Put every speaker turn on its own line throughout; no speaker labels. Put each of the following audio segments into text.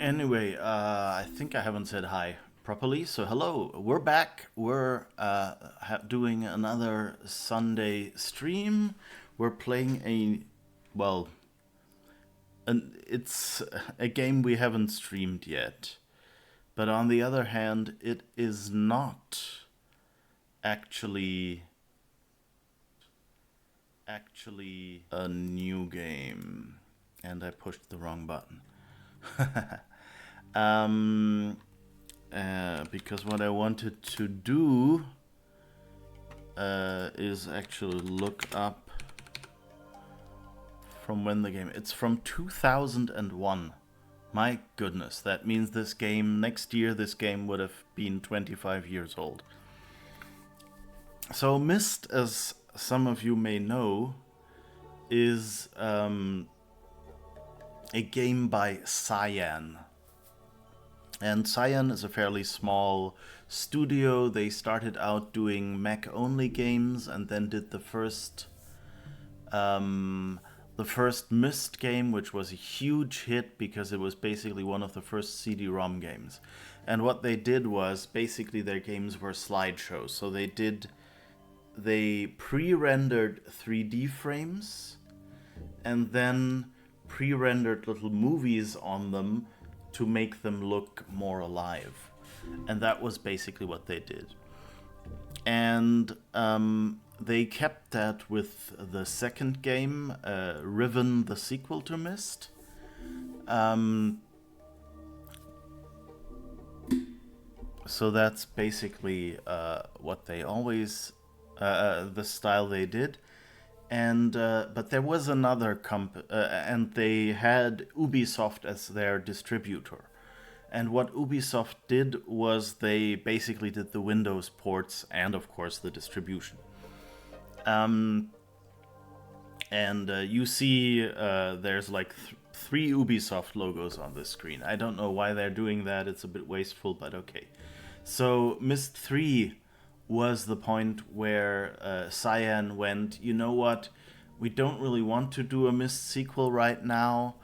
Anyway, I think I haven't said hi properly. So hello, we're back. We're doing another Sunday stream. We're playing well, it's a game we haven't streamed yet. But on the other hand, it is not actually a new game. And I pushed the wrong button. Because what I wanted to do is actually look up from when the game... It's from 2001. My goodness, that means next year this game would have been 25 years old. So Myst, as some of you may know, is a game by Cyan. And Cyan is a fairly small studio. They started out doing Mac-only games and then did the first Myst game, which was a huge hit because it was basically one of the first CD-ROM games. And what they did was basically their games were slideshows. So they pre-rendered 3D frames and then pre-rendered little movies on them to make them look more alive. And that was basically what they did. And they kept that with the second game, Riven, the sequel to Myst. So that's basically what they always, the style they did. And but there was another and they had Ubisoft as their distributor. And what Ubisoft did was they basically did the Windows ports and, of course, the distribution. You see there's like three Ubisoft logos on this screen. I don't know why they're doing that. It's a bit wasteful, but okay. So Myst 3 was the point where Cyan went, you know what, we don't really want to do a Myst sequel right now,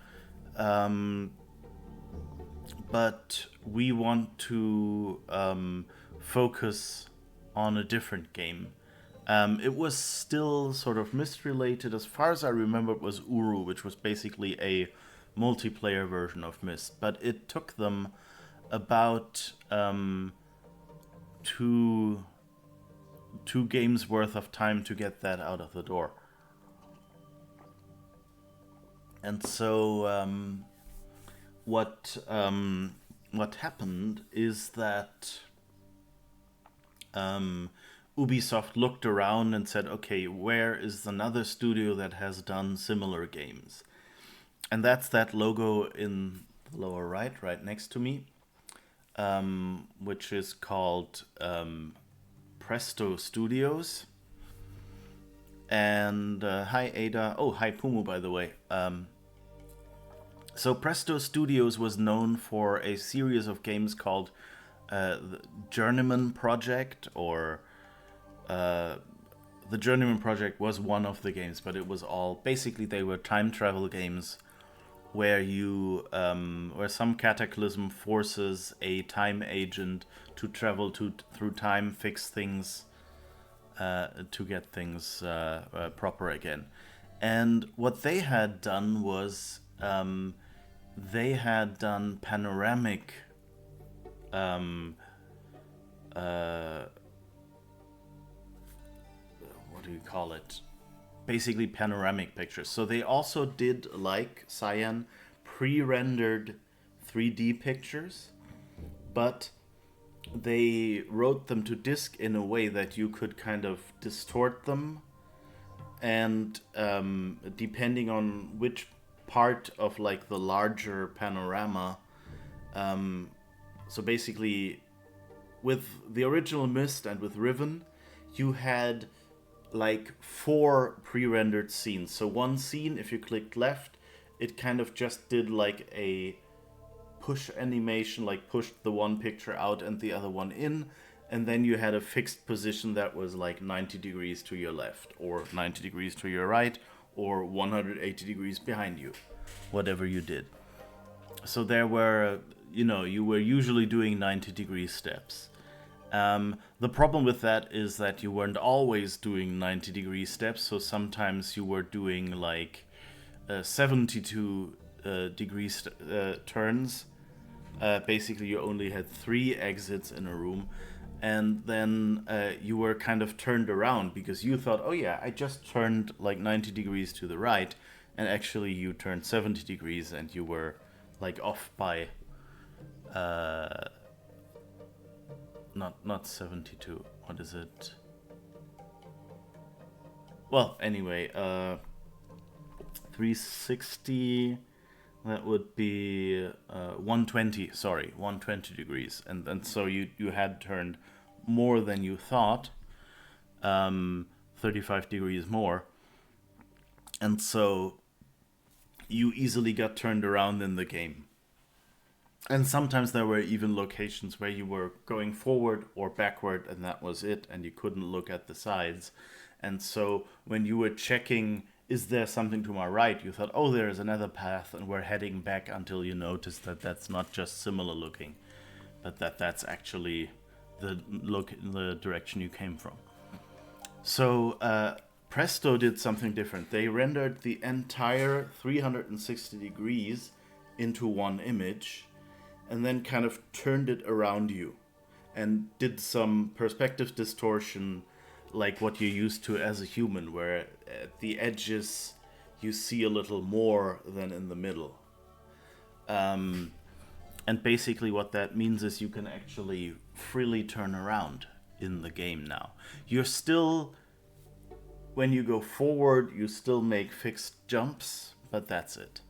but we want to focus on a different game. It was still sort of Myst related. As far as I remember, it was Uru, which was basically a multiplayer version of Myst, but it took them about two games worth of time to get that out of the door. And so what happened is that Ubisoft looked around and said, okay, where is another studio that has done similar games? And that's that logo in the lower right next to me, which is called Presto Studios. And hi Ada. Oh, hi Pumu, by the way. So Presto Studios was known for a series of games called the Journeyman Project, or the Journeyman Project was one of the games, but it was all basically they were time travel games where where some cataclysm forces a time agent to travel through time, fix things, to get things proper again. And what they had done was they had done panoramic what do you call it? Basically panoramic pictures. So they also did, like Cyan, pre-rendered 3D pictures, but they wrote them to disk in a way that you could kind of distort them, and depending on which part of like the larger panorama, so basically with the original Myst and with Riven, you had like 4 pre-rendered scenes. So one scene, if you clicked left, it kind of just did like a push animation, like pushed the one picture out and the other one in, and then you had a fixed position that was like 90 degrees to your left, or 90 degrees to your right, or 180 degrees behind you, whatever you did. So there were, you were usually doing 90-degree steps. The problem with that is that you weren't always doing 90-degree steps, so sometimes you were doing like 72 degree turns. Basically, you only had 3 exits in a room, and then you were kind of turned around because you thought, oh yeah, I just turned like 90 degrees to the right, and actually you turned 70 degrees and you were like off by not 72. What is it? Well, anyway, 360. That would be 120. Sorry, 120 degrees, and so you had turned more than you thought, 35 degrees more, and so you easily got turned around in the game. And sometimes there were even locations where you were going forward or backward, and that was it, and you couldn't look at the sides. And so when you were checking, is there something to my right, you thought, oh, there is another path, and we're heading back until you notice that that's not just similar looking, but that's actually the direction you came from. So Presto did something different. They rendered the entire 360 degrees into one image, and then kind of turned it around you and did some perspective distortion like what you're used to as a human, where at the edges you see a little more than in the middle. And basically what that means is you can actually freely turn around in the game now. You're still, when you go forward, you still make fixed jumps, but that's it.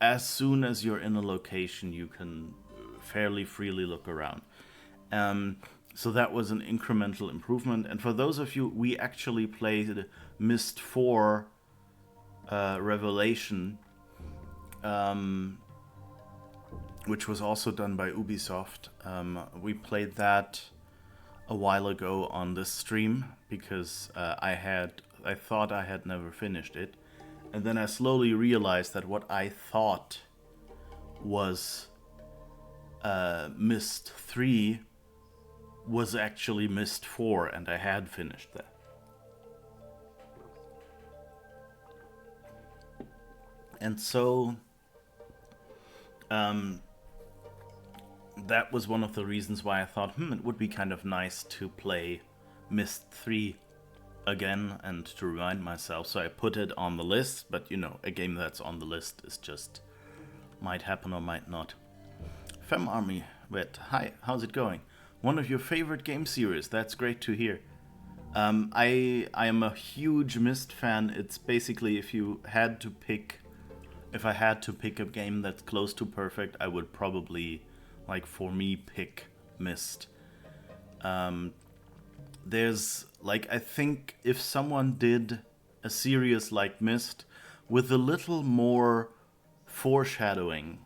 As soon as you're in a location, you can fairly freely look around. So that was an incremental improvement. And for those of you, we actually played Myst 4 Revelation, which was also done by Ubisoft. We played that a while ago on this stream because I thought I had never finished it. And then I slowly realized that what I thought was Myst 3 was actually Myst 4, and I had finished that. And so that was one of the reasons why I thought, it would be kind of nice to play Myst 3 again and to remind myself. So I put it on the list, but a game that's on the list is just might happen or might not. Fem Army Vet, hi, how's it going? One of your favorite game series, that's great to hear. I am a huge Myst fan. It's basically if I had to pick a game that's close to perfect, I would probably, for me, pick Myst. There's, I think if someone did a series like Myst with a little more foreshadowing,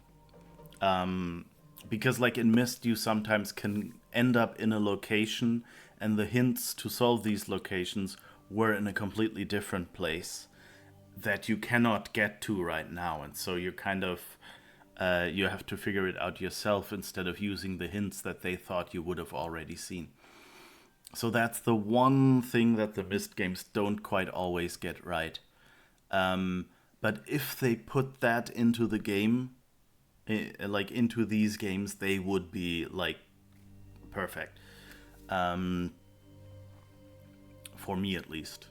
because in Myst you sometimes can end up in a location and the hints to solve these locations were in a completely different place that you cannot get to right now, and so you're kind of you have to figure it out yourself instead of using the hints that they thought you would have already seen. So that's the one thing that the Myst games don't quite always get right. But if they put that into the game, into these games, they would be perfect. For me at least.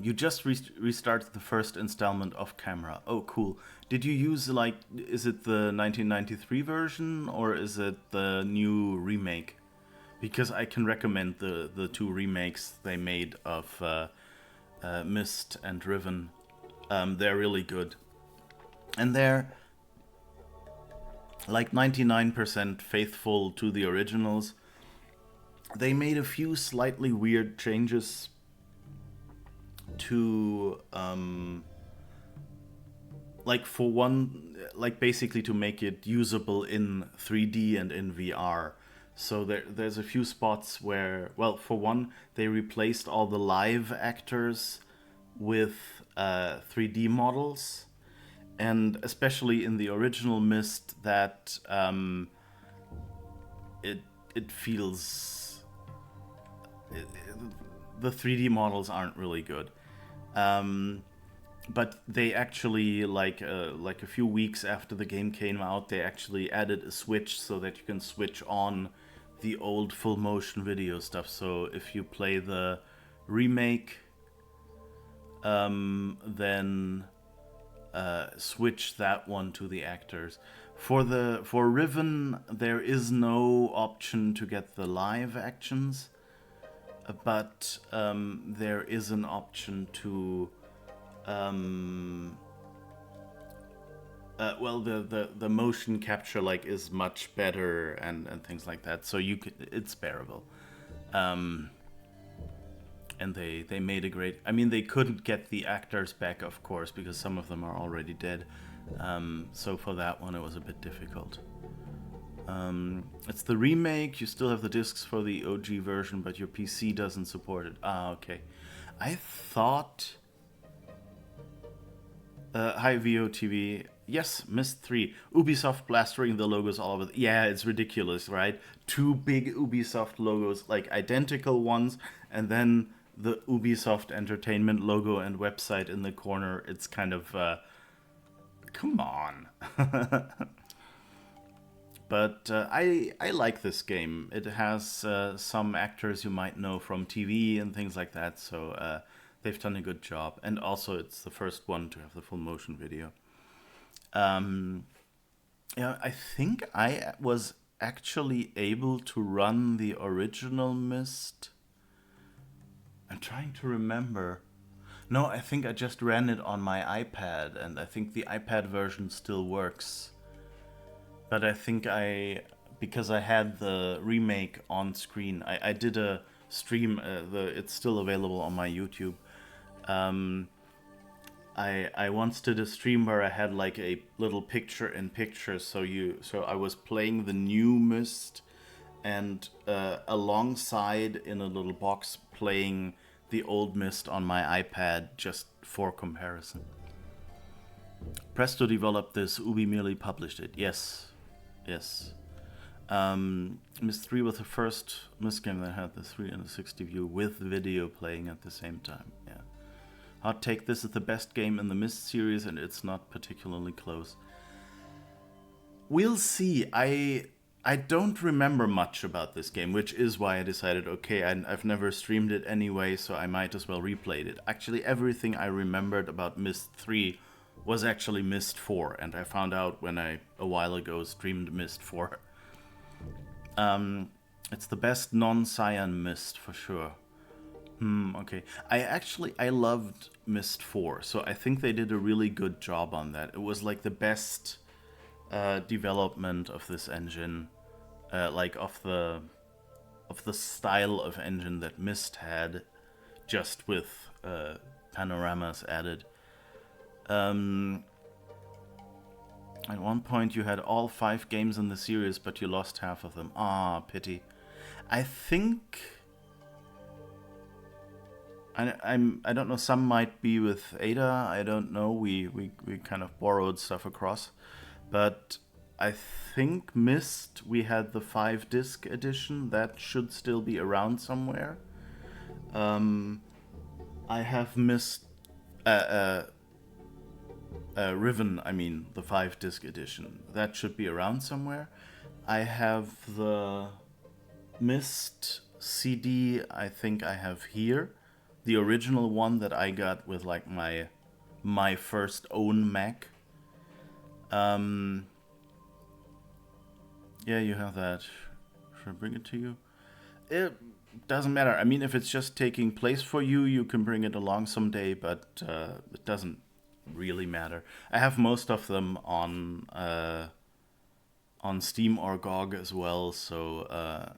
You just restarted the first installment off camera. Oh, cool. Did you use is it the 1993 version or is it the new remake? Because I can recommend the 2 remakes they made of Myst and Riven. They're really good. And they're 99% faithful to the originals. They made a few slightly weird changes to for one, basically to make it usable in 3D and in VR. So there's a few spots where, for one, they replaced all the live actors with 3D models, and especially in the original Myst, that it it feels the 3D models aren't really good. But they actually, like a few weeks after the game came out, they actually added a switch so that you can switch on the old full motion video stuff. So if you play the remake, then switch that one to the actors. For Riven, there is no option to get the live actions, but there is an option to well, the motion capture like is much better and things like that. So it's bearable. And they made a great. I mean, they couldn't get the actors back, of course, because some of them are already dead. So for that one, it was a bit difficult. It's the remake. You still have the discs for the OG version, but your PC doesn't support it. Ah, okay. I thought. Hi VOTV. Yes, Myst 3. Ubisoft plastering the logos all over. Yeah, it's ridiculous, right? Two big Ubisoft logos, like identical ones, and then the Ubisoft Entertainment logo and website in the corner. It's kind of, come on. But I like this game. It has some actors you might know from TV and things like that, so they've done a good job. And also, it's the first one to have the full motion video. Yeah, I think I was actually able to run the original Myst. I'm trying to remember. No, I think I just ran it on my iPad, and I think the iPad version still works. But I think because I had the remake on screen, I did a stream. It's still available on my YouTube. I once did a stream where I had like a little picture-in-picture. So I was playing the new Myst, and alongside in a little box playing the old Myst on my iPad, just for comparison. Presto developed this. Ubi merely published it. Yes. Myst 3 was the first Myst game that had the 360 view with video playing at the same time. Yeah. Hot take, this is the best game in the Myst series, and it's not particularly close. We'll see. I don't remember much about this game, which is why I decided, okay, I've never streamed it anyway, so I might as well replay it. Actually, everything I remembered about Myst 3 was actually Myst 4, and I found out when I, a while ago, streamed Myst 4. It's the best non-Cyan Myst, for sure. Okay. I loved Myst 4, so I think they did a really good job on that. It was like the best development of this engine, like of the style of engine that Myst had, just with panoramas added. At one point you had all 5 games in the series, but you lost half of them. Ah, pity. I think I don't know. Some might be with Ada. I don't know. We kind of borrowed stuff across, but I think Myst, we had the 5-disc edition. That should still be around somewhere. I have Myst, Riven. I mean, the 5-disc edition. That should be around somewhere. I have the Myst CD. I think I have here. The original one that I got with like my first own Mac. Yeah, you have that. Should I bring it to you? It doesn't matter. I mean, if it's just taking place for you, you can bring it along someday, but it doesn't really matter. I have most of them on Steam or GOG as well, so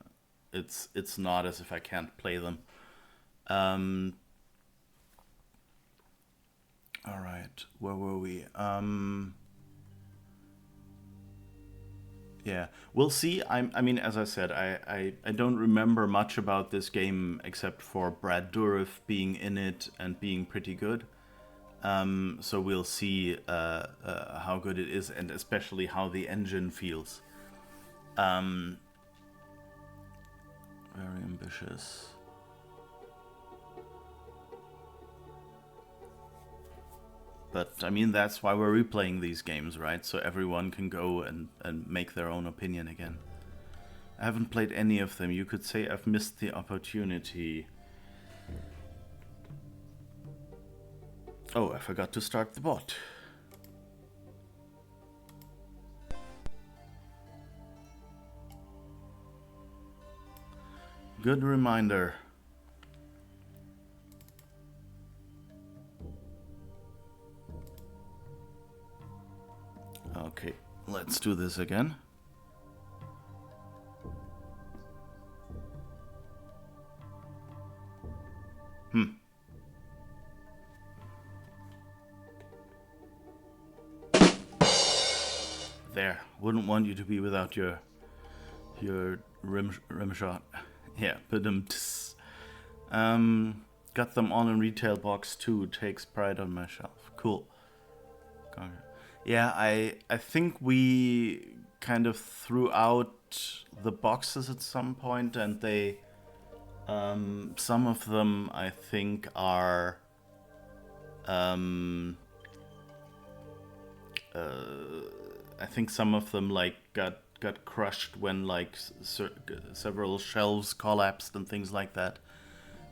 it's not as if I can't play them. All right, where were we? Yeah, we'll see. I mean, as I said, I don't remember much about this game except for Brad Dourif being in it and being pretty good. So we'll see how good it is, and especially how the engine feels. Very ambitious. But I mean, that's why we're replaying these games, right? So everyone can go and make their own opinion again. I haven't played any of them. You could say I've missed the opportunity. Oh, I forgot to start the bot. Good reminder. Okay, let's do this again. There, wouldn't want you to be without your rim shot. Yeah, but got them all in retail box too. Takes pride on my shelf. Cool. Yeah, I think we kind of threw out the boxes at some point, and they some of them I think are I think some of them like got crushed when like several shelves collapsed and things like that.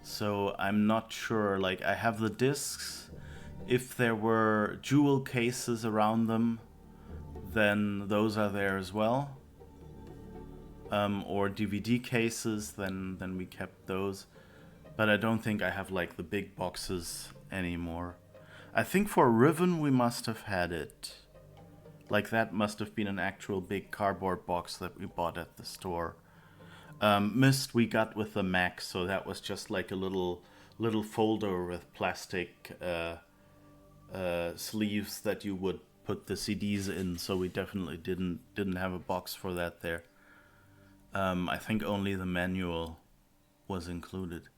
So I'm not sure. Like, I have the discs. If there were jewel cases around them, then those are there as well. Or DVD cases, then we kept those. But I don't think I have like the big boxes anymore. I think for Riven we must have had it. Like, that must have been an actual big cardboard box that we bought at the store. Myst we got with the Mac, so that was just like a little folder with plastic sleeves that you would put the CDs in. So we definitely didn't have a box for that there. I think only the manual was included.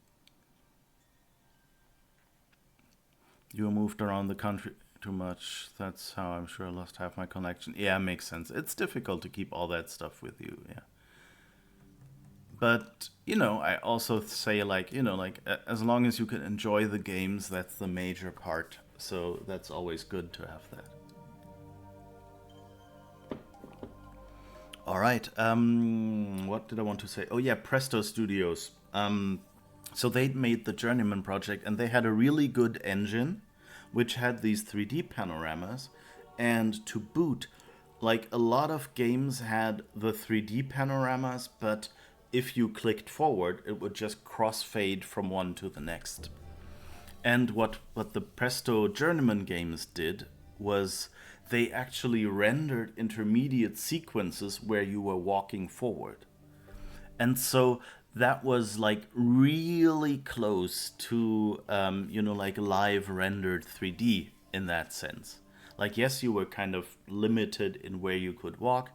You moved around the country too much. That's how I'm sure I lost half my connection. Yeah, makes sense. It's difficult to keep all that stuff with you, yeah. But, you know, I also say, like, you know, like, as long as you can enjoy the games, that's the major part. So that's always good to have that. All right. What did I want to say? Oh, yeah, Presto Studios. So they made the Journeyman project, and they had a really good engine, which had these 3D panoramas. And to boot, like, a lot of games had the 3D panoramas, but if you clicked forward, it would just crossfade from one to the next. And what the Presto Journeyman games did was they actually rendered intermediate sequences where you were walking forward. And so that was like really close to, you know, like live rendered 3D in that sense. Like, yes, you were kind of limited in where you could walk,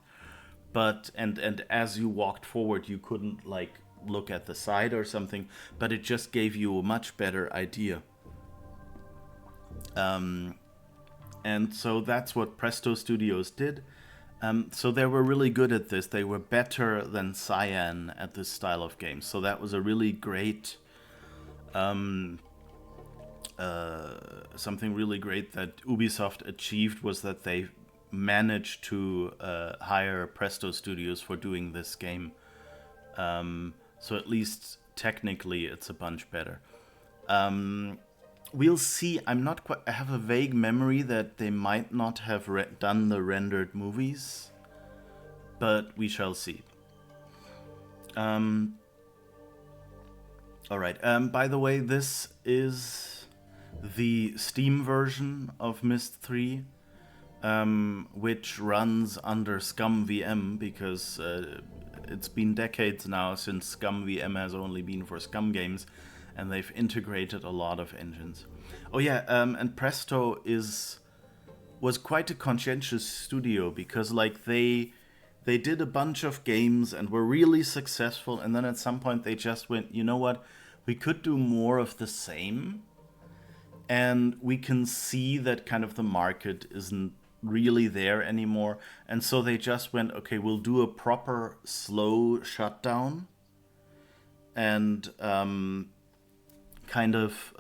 but and as you walked forward, you couldn't like look at the side or something, but it just gave you a much better idea. And so that's what Presto Studios did. So they were really good at this. They were better than Cyan at this style of game. So that was a really great, something really great that Ubisoft achieved, was that they managed to hire Presto Studios for doing this game. So at least technically it's a bunch better. We'll see. I'm not quite. I have a vague memory that they might not have done the rendered movies, but we shall see. All right. By the way, this is the Steam version of Myst 3, which runs under ScumVM because it's been decades now since ScumVM has only been for Scum games. And they've integrated a lot of engines. Oh yeah, and Presto was quite a conscientious studio, because like they did a bunch of games and were really successful, and then at some point they just went, you know what, we could do more of the same. and we can see that kind of the market isn't really there anymore. And so they just went, okay, we'll do a proper slow shutdown and kind of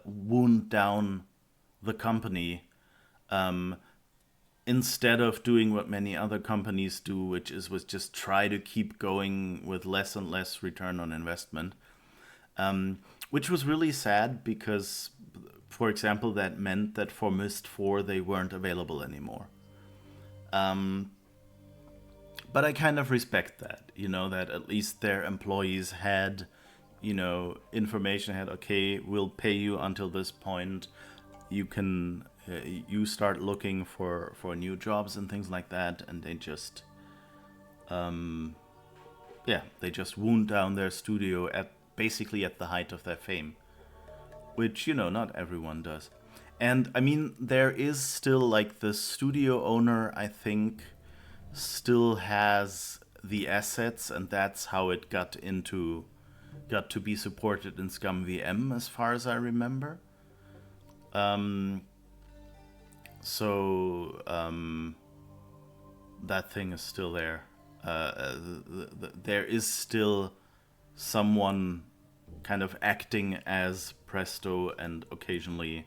wound down the company, instead of doing what many other companies do, which was just try to keep going with less and less return on investment. Which was really sad because, for example, that meant that for Myst 4 they weren't available anymore. But I kind of respect that, that at least their employees had, information, had, okay, we'll pay you until this point. You can, you start looking for new jobs and things like that. And they just, they just wound down their studio basically at the height of their fame, which, not everyone does. And I mean, there is still like the studio owner, I think, still has the assets, and that's how it got to be supported in Scum VM, as far as I remember. That thing is still there. There is still someone kind of acting as Presto and occasionally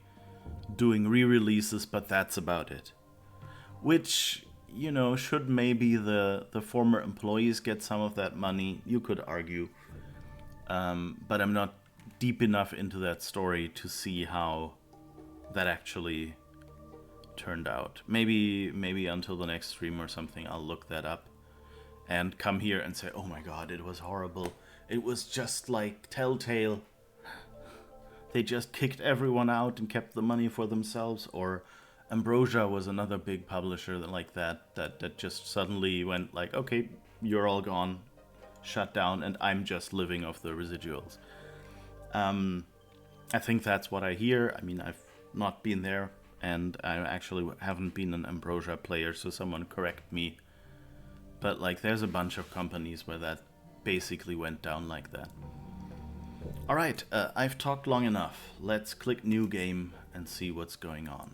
doing re-releases, but that's about it. Which, should maybe the former employees get some of that money? You could argue. But I'm not deep enough into that story to see how that actually turned out. Maybe until the next stream or something, I'll look that up and come here and say, oh my god, it was horrible. It was just like Telltale. They just kicked everyone out and kept the money for themselves. Or Ambrosia was another big publisher like that just suddenly went like, okay, you're all gone, shut down, and I'm just living off the residuals. I think that's what I hear. I mean, I've not been there, and I actually haven't been an Ambrosia player, so someone correct me. But like, there's a bunch of companies where that basically went down like that. Alright, I've talked long enough. Let's click new game and see what's going on.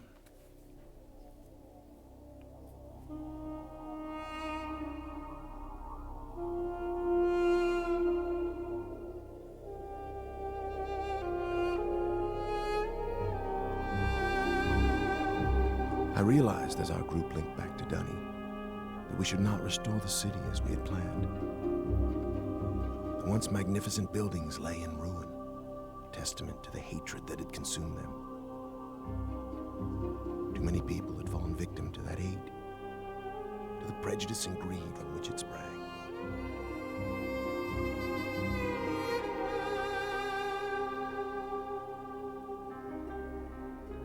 I realized as our group linked back to Dunny that we should not restore the city as we had planned. The once magnificent buildings lay in ruin, testament to the hatred that had consumed them. Too many people had fallen victim to that hate, to the prejudice and greed from which it sprang.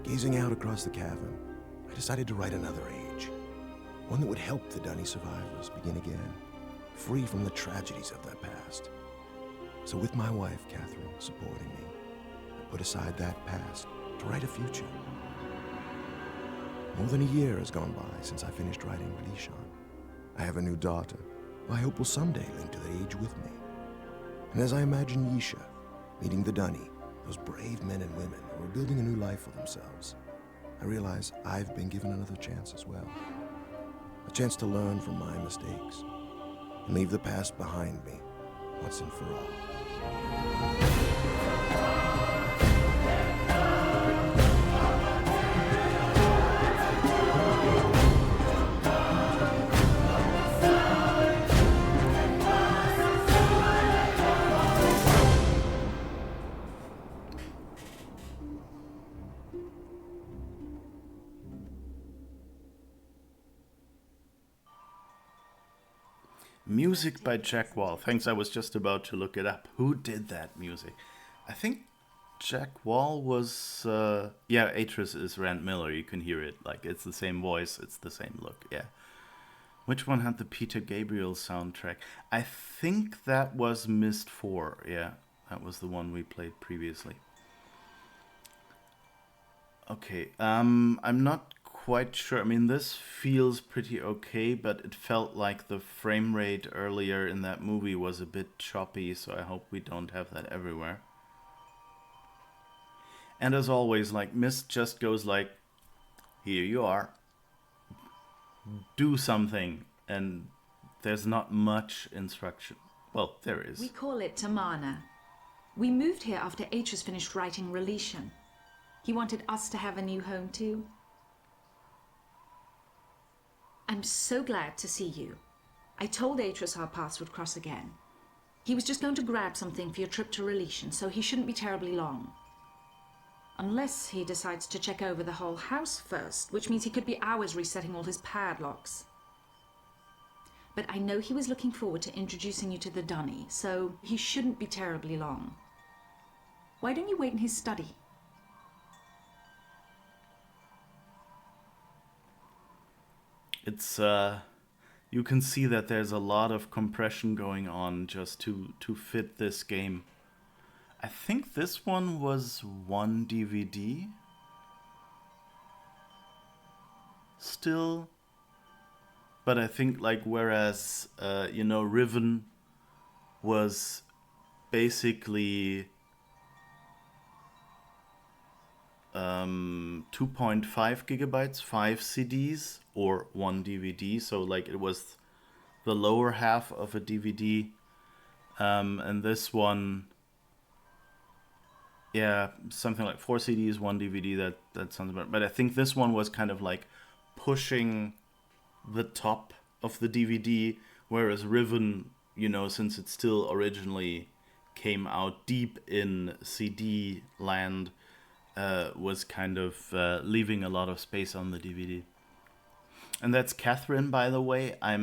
Gazing out across the cavern, I decided to write another age, one that would help the Dunny survivors begin again, free from the tragedies of their past. So with my wife, Catherine, supporting me, I put aside that past to write a future. More than a year has gone by since I finished writing Lishan. I have a new daughter, who I hope will someday link to the age with me. And as I imagine Yisha meeting the Dunny, those brave men and women who are building a new life for themselves, I realize I've been given another chance as well. A chance to learn from my mistakes and leave the past behind me once and for all.
Music by Jack Wall. Thanks, I was just about to look it up. Who did that music? I think Jack Wall was... Atrus is Rand Miller. You can hear it. Like, it's the same voice. It's the same look. Yeah. Which one had the Peter Gabriel soundtrack? I think that was Myst 4. Yeah, that was the one we played previously. Okay, I'm not quite sure. I mean, this feels pretty okay, but it felt like the frame rate earlier in that movie was a bit choppy, so I hope we don't have that everywhere. And as always, like, Myst just goes like, here you are. Do something. And there's not much instruction. Well, there is.
We call it Tamana. We moved here after Atrus finished writing Relation. He wanted us to have a new home too. I'm so glad to see you. I told Atrus our paths would cross again. He was just going to grab something for your trip to Relation, so he shouldn't be terribly long. Unless he decides to check over the whole house first, which means he could be hours resetting all his padlocks. But I know he was looking forward to introducing you to the Dunny, so he shouldn't be terribly long. Why don't you wait in his study?
It's, you can see that there's a lot of compression going on just to fit this game. I think this one was 1 DVD. Still. But I think, like, whereas, you know, Riven was basically 2.5 gigabytes, 5 CDs, or 1 DVD. So, like, it was the lower half of a DVD. And this one, yeah, something like 4 CDs, 1 DVD. That sounds about. But I think this one was kind of like pushing the top of the DVD, whereas Riven, you know, since it still originally came out deep in CD land, was kind of leaving a lot of space on the DVD. And that's Catherine, by the way. I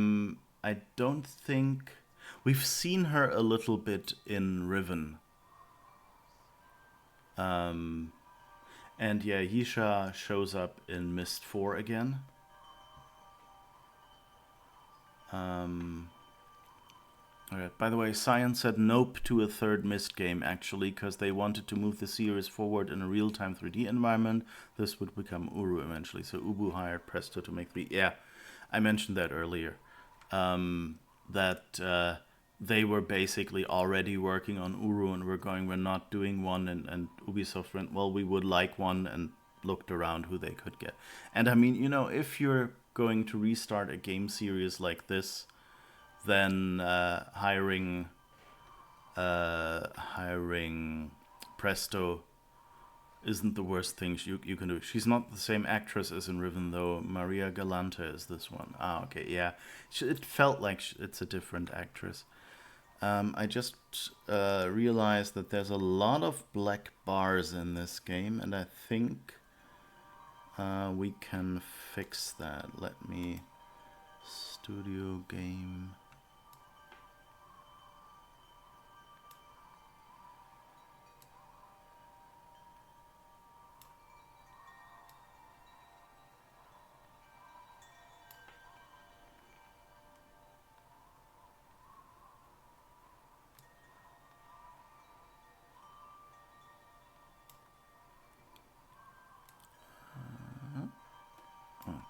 don't think we've seen her a little bit in Riven. And yeah, Yisha shows up in Myst 4 again. Alright, by the way, Science said nope to a third Myst game, actually, because they wanted to move the series forward in a real-time 3D environment. This would become Uru eventually, so Ubu hired Presto to make 3. Yeah, I mentioned that earlier. That they were basically already working on Uru and we're not doing one, and Ubisoft went, well, we would like one, and looked around who they could get. And I mean, you know, if you're going to restart a game series like this, then hiring Presto isn't the worst thing you can do. She's not the same actress as in Riven, though. Maria Galante is this one. Ah, okay, yeah. It felt like it's a different actress. I just realized that there's a lot of black bars in this game, and I think we can fix that. Let me... Studio game...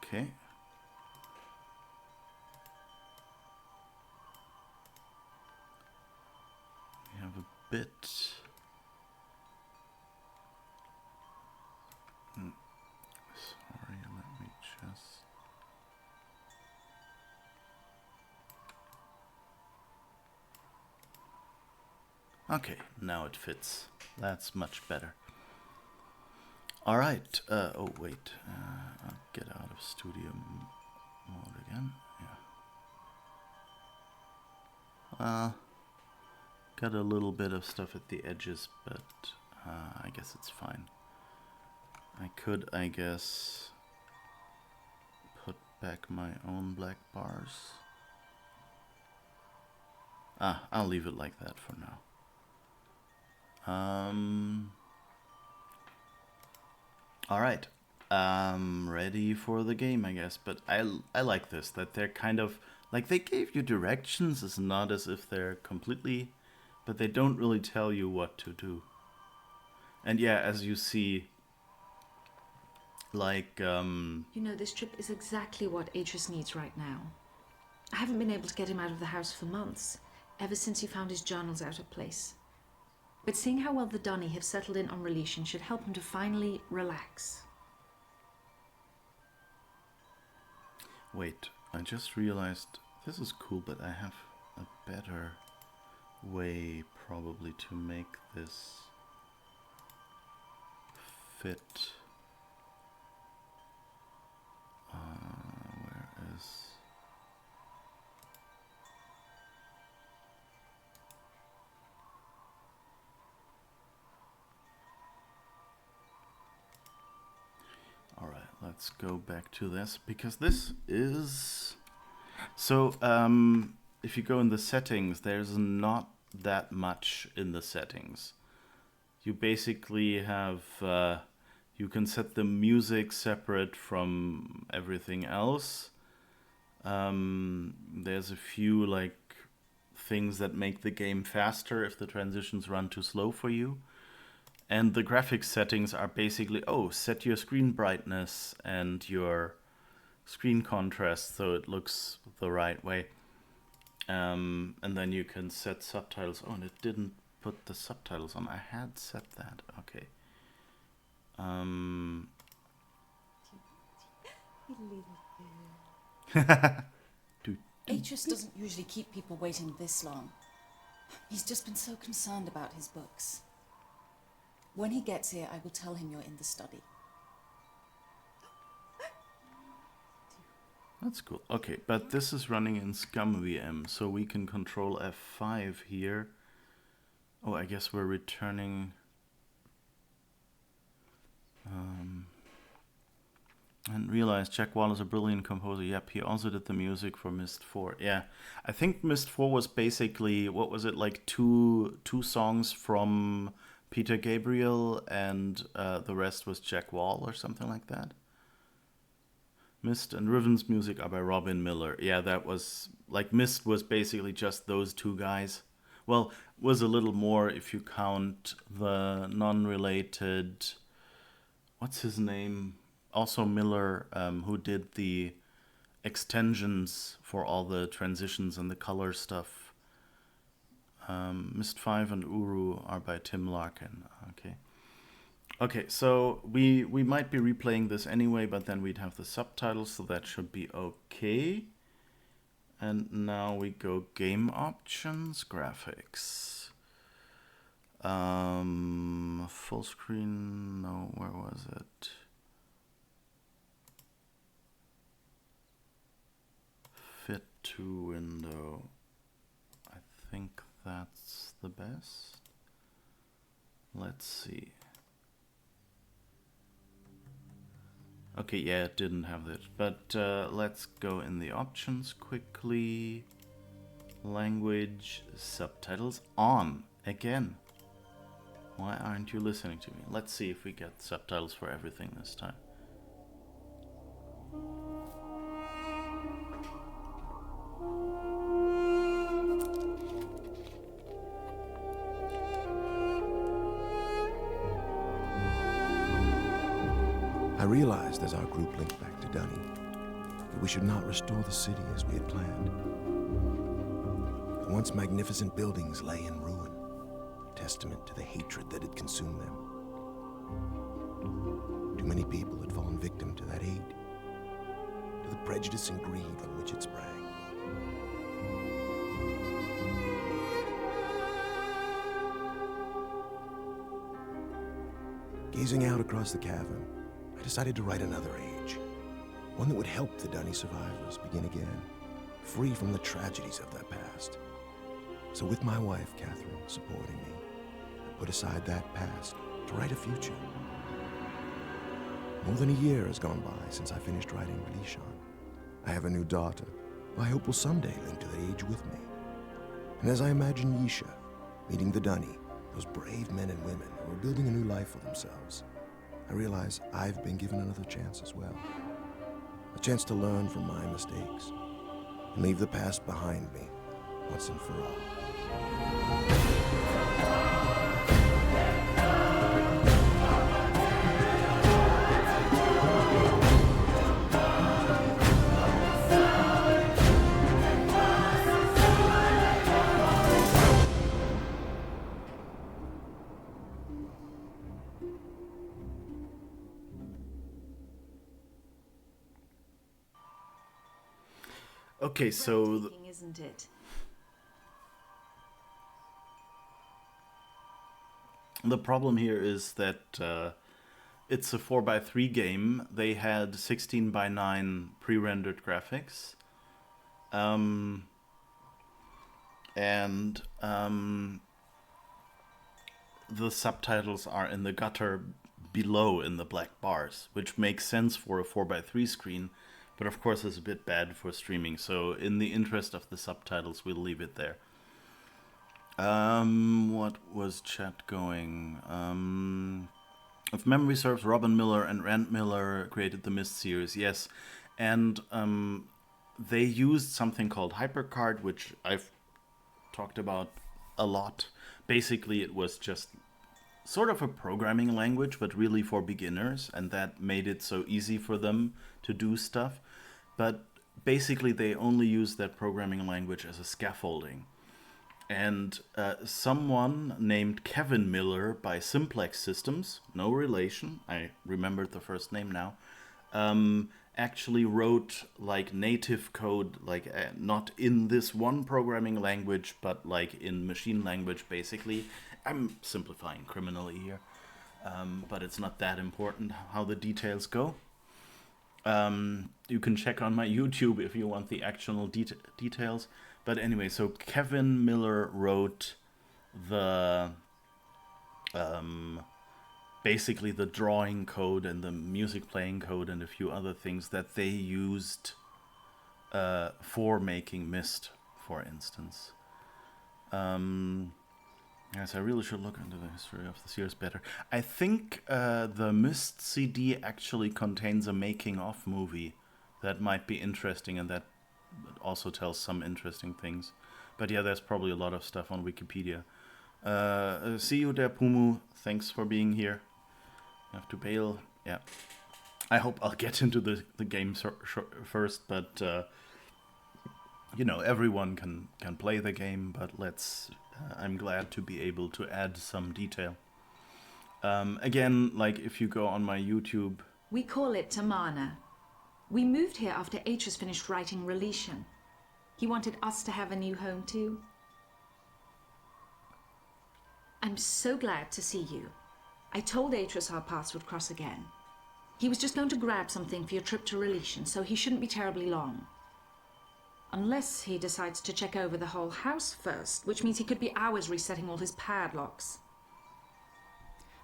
Okay. We have a bit. Sorry, let me just. Okay, now it fits. That's much better. All right. Oh wait. I'll get out of studio mode again. Yeah. Got a little bit of stuff at the edges, but I guess it's fine. I could, I guess, put back my own black bars. I'll leave it like that for now. Alright, ready for the game, I guess, but I like this, that they're kind of, like, they gave you directions. It's not as if they're completely, but they don't really tell you what to do. And yeah, as you see, like,
You know, this trip is exactly what Atrus needs right now. I haven't been able to get him out of the house for months, ever since he found his journals out of place. But seeing how well the Dunny have settled in on Releation should help him to finally relax.
Wait, I just realized this is cool, but I have a better way probably to make this fit. Where is... Alright, let's go back to this, because this is... So, if you go in the settings, there's not that much in the settings. You basically have... you can set the music separate from everything else. There's a few, like, things that make the game faster if the transitions run too slow for you. And the graphics settings are basically, set your screen brightness and your screen contrast so it looks the right way. And then you can set subtitles. Oh, and it didn't put the subtitles on. I had set that. Okay.
Atrus doesn't usually keep people waiting this long. He's just been so concerned about his books. When he gets here, I will tell him you're in the study.
That's cool. Okay, but this is running in ScumVM, so we can control F5 here. Oh, I guess we're returning... and realized Jack Wall is a brilliant composer. Yep, he also did the music for Myst 4. Yeah, I think Myst 4 was basically, what was it, like two songs from Peter Gabriel, and the rest was Jack Wall or something like that. Myst and Riven's music are by Robin Miller. Yeah, that was, like, Myst was basically just those two guys. Well, was a little more if you count the non-related, what's his name? Also Miller, who did the extensions for all the transitions and the color stuff. Myst 5 and Uru are by Tim Larkin. Okay. Okay, so we might be replaying this anyway, but then we'd have the subtitles, so that should be okay. And now we go game options, graphics. Full screen, no, where was it? Fit to window. I think that's the best. Let's see. Okay, yeah, it didn't have that, but let's go in the options quickly. Language, subtitles on, again. Why aren't you listening to me? Let's see if we get subtitles for everything this time.
I realized as our group linked back to Dunny that we should not restore the city as we had planned. The once magnificent buildings lay in ruin, testament to the hatred that had consumed them. Too many people had fallen victim to that hate, to the prejudice and greed from which it sprang. Gazing out across the cavern, I decided to write another age, one that would help the Dunny survivors begin again, free from the tragedies of their past. So with my wife, Catherine, supporting me, I put aside that past to write a future. More than a year has gone by since I finished writing Releation. I have a new daughter, who I hope will someday link to the age with me. And as I imagine Yisha meeting the Dunny, those brave men and women who are building a new life for themselves, I realize I've been given another chance as well. A chance to learn from my mistakes and leave the past behind me once and for all.
Okay, so
Breathtaking, isn't it?
the problem here is that it's a 4x3 game. They had 16:9 pre-rendered graphics. And the subtitles are in the gutter below in the black bars, which makes sense for a 4x3 screen, but of course is a bit bad for streaming. So in the interest of the subtitles, we'll leave it there. What was chat going? If memory serves, Robin Miller and Rand Miller created the Myst series, yes. And they used something called HyperCard, which I've talked about a lot. Basically, it was just sort of a programming language, but really for beginners, and that made it so easy for them to do stuff. But basically, they only use that programming language as a scaffolding. And someone named Kevin Miller by Simplex Systems, no relation, I remembered the first name now, actually wrote like native code, like not in this one programming language, but like in machine language, basically. I'm simplifying criminally here, but it's not that important how the details go. You can check on my YouTube if you want the actual details. But anyway, so Kevin Miller wrote the basically the drawing code and the music playing code and a few other things that they used for making Myst, for instance. Yes, I really should look into the history of the series better. I think the Myst CD actually contains a making-of movie that might be interesting, and that also tells some interesting things. But yeah, there's probably a lot of stuff on Wikipedia. See you there, Pumu. Thanks for being here. I have to bail. Yeah. I hope I'll get into the game first, but you know, everyone can play the game, but I'm glad to be able to add some detail. Again, like if you go on my YouTube...
We call it Tamana. We moved here after Atrus finished writing Relation. He wanted us to have a new home too. I'm so glad to see you. I told Atrus our paths would cross again. He was just going to grab something for your trip to Relation, so he shouldn't be terribly long. Unless he decides to check over the whole house first, which means he could be hours resetting all his padlocks.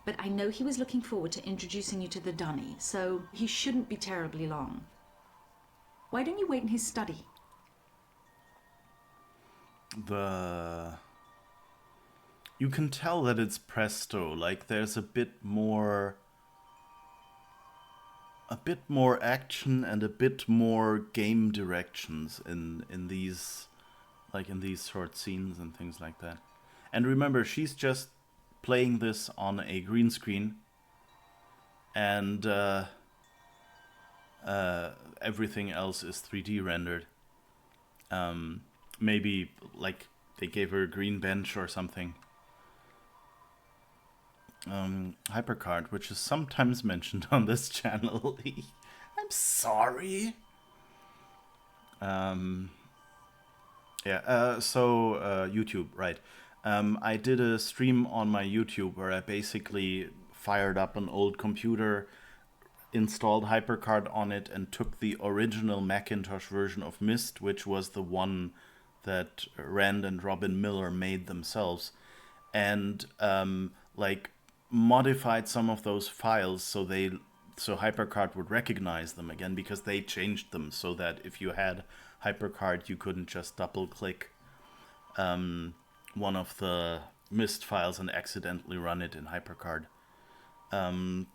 But I know he was looking forward to introducing you to the Dunny, so he shouldn't be terribly long. Why don't you wait in his study?
You can tell that it's presto, like there's a bit more action and a bit more game directions in these short scenes and things like that. And remember, she's just playing this on a green screen, and everything else is 3D rendered. Maybe like they gave her a green bench or something. HyperCard, which is sometimes mentioned on this channel. I'm sorry. YouTube, right. I did a stream on my YouTube where I basically fired up an old computer, installed HyperCard on it, and took the original Macintosh version of Myst, which was the one that Rand and Robin Miller made themselves, and modified some of those files so HyperCard would recognize them again, because they changed them so that if you had HyperCard, you couldn't just double-click one of the Myst files and accidentally run it in HyperCard. And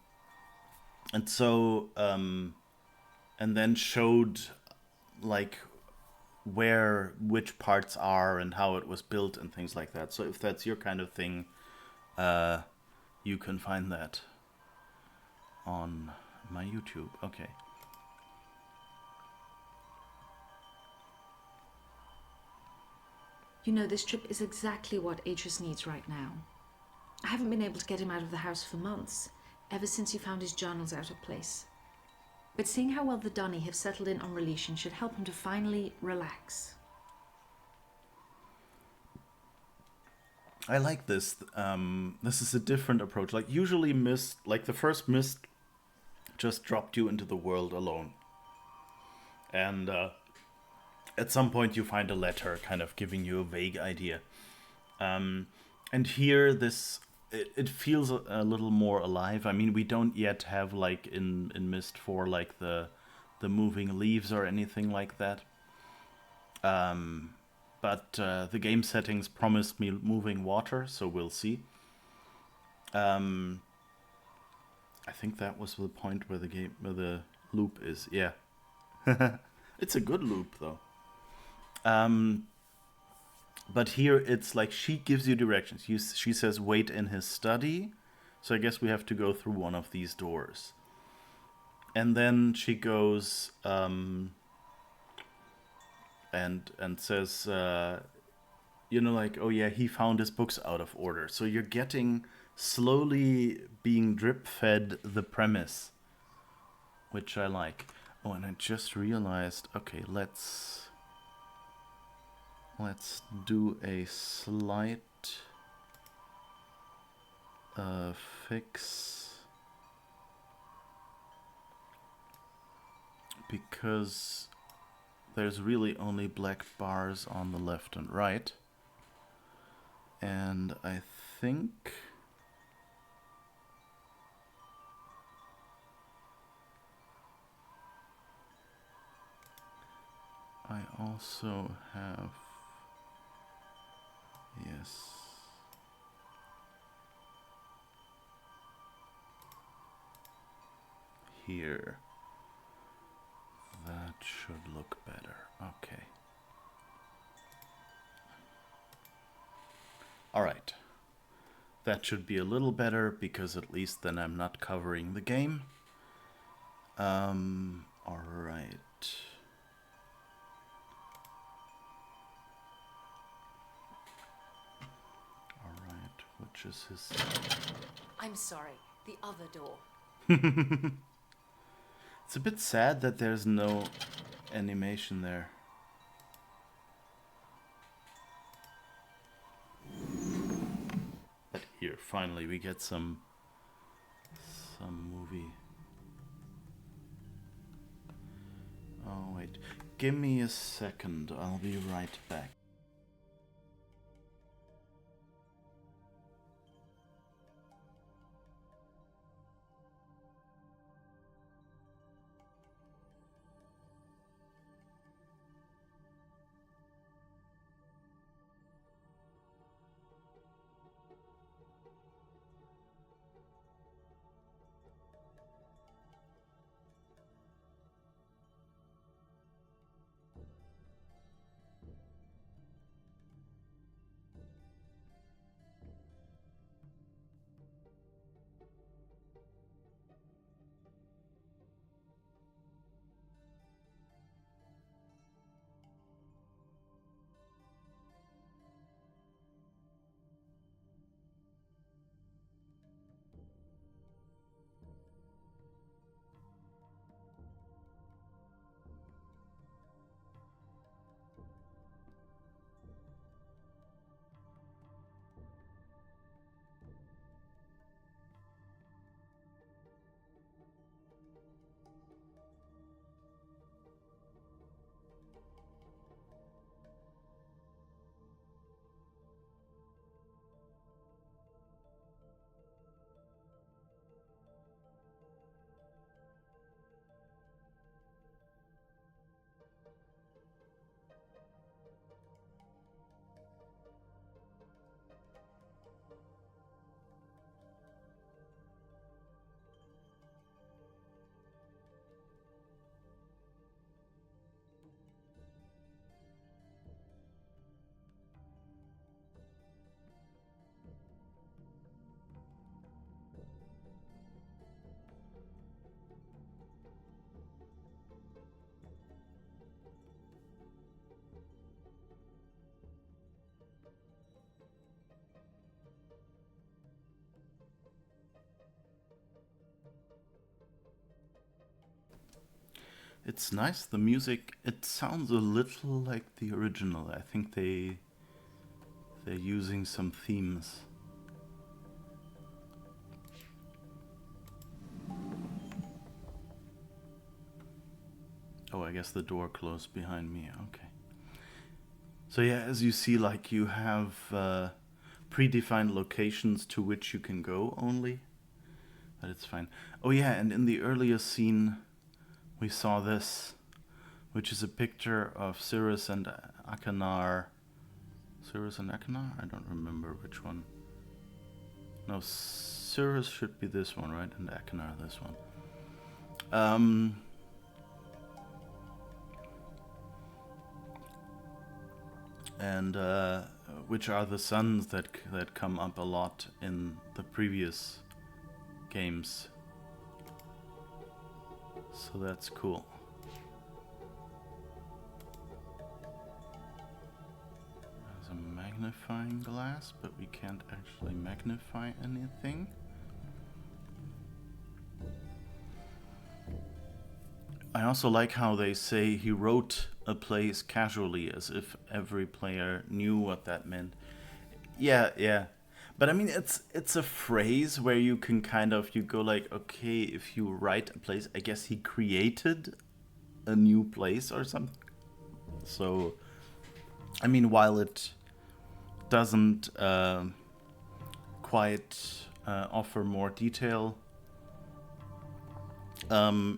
then showed like which parts are and how it was built and things like that. So if that's your kind of thing, you can find that on my YouTube. Okay.
You know, this trip is exactly what Atrus needs right now. I haven't been able to get him out of the house for months, ever since he found his journals out of place. But seeing how well the Dunny have settled in on Reletion should help him to finally relax.
I like this. This is a different approach. Like usually Myst, like the first Myst just dropped you into the world alone. And at some point you find a letter kind of giving you a vague idea. And here it feels a little more alive. I mean, we don't yet have like in Myst 4 like the moving leaves or anything like that. But the game settings promised me moving water, so we'll see. I think that was the point where the loop is. Yeah, it's a good loop though. But here it's like she gives you directions. She says wait in his study, so I guess we have to go through one of these doors. And then she goes and says, like, oh yeah, he found his books out of order. So you're getting slowly being drip fed the premise, which I like. Oh, and I just realized, okay, let's do a slight fix, because there's really only black bars on the left and right. And I think I also have, yes, here. That should look better. Okay. Alright. That should be a little better, because at least then I'm not covering the game. Alright. Alright, which is his...
I'm sorry, the other door.
It's a bit sad that there's no animation there. But here, finally, we get some movie. Oh, wait. Give me a second. I'll be right back. It's nice. The music, it sounds a little like the original. I think they're using some themes. Oh, I guess the door closed behind me. Okay. So yeah, as you see, like you have predefined locations to which you can go only. But it's fine. Oh yeah, and in the earlier scene, we saw this, which is a picture of Cirrus and Akanar. Cirrus and Akanar? I don't remember which one. No, Cirrus should be this one, right? And Akanar this one. And which are the suns that come up a lot in the previous games. So that's cool. There's a magnifying glass, but we can't actually magnify anything. I also like how they say he wrote a place casually, as if every player knew what that meant. Yeah. But I mean, it's a phrase where you can kind of, you go like, okay, if you write a place, I guess he created a new place or something. So, I mean, while it doesn't quite offer more detail,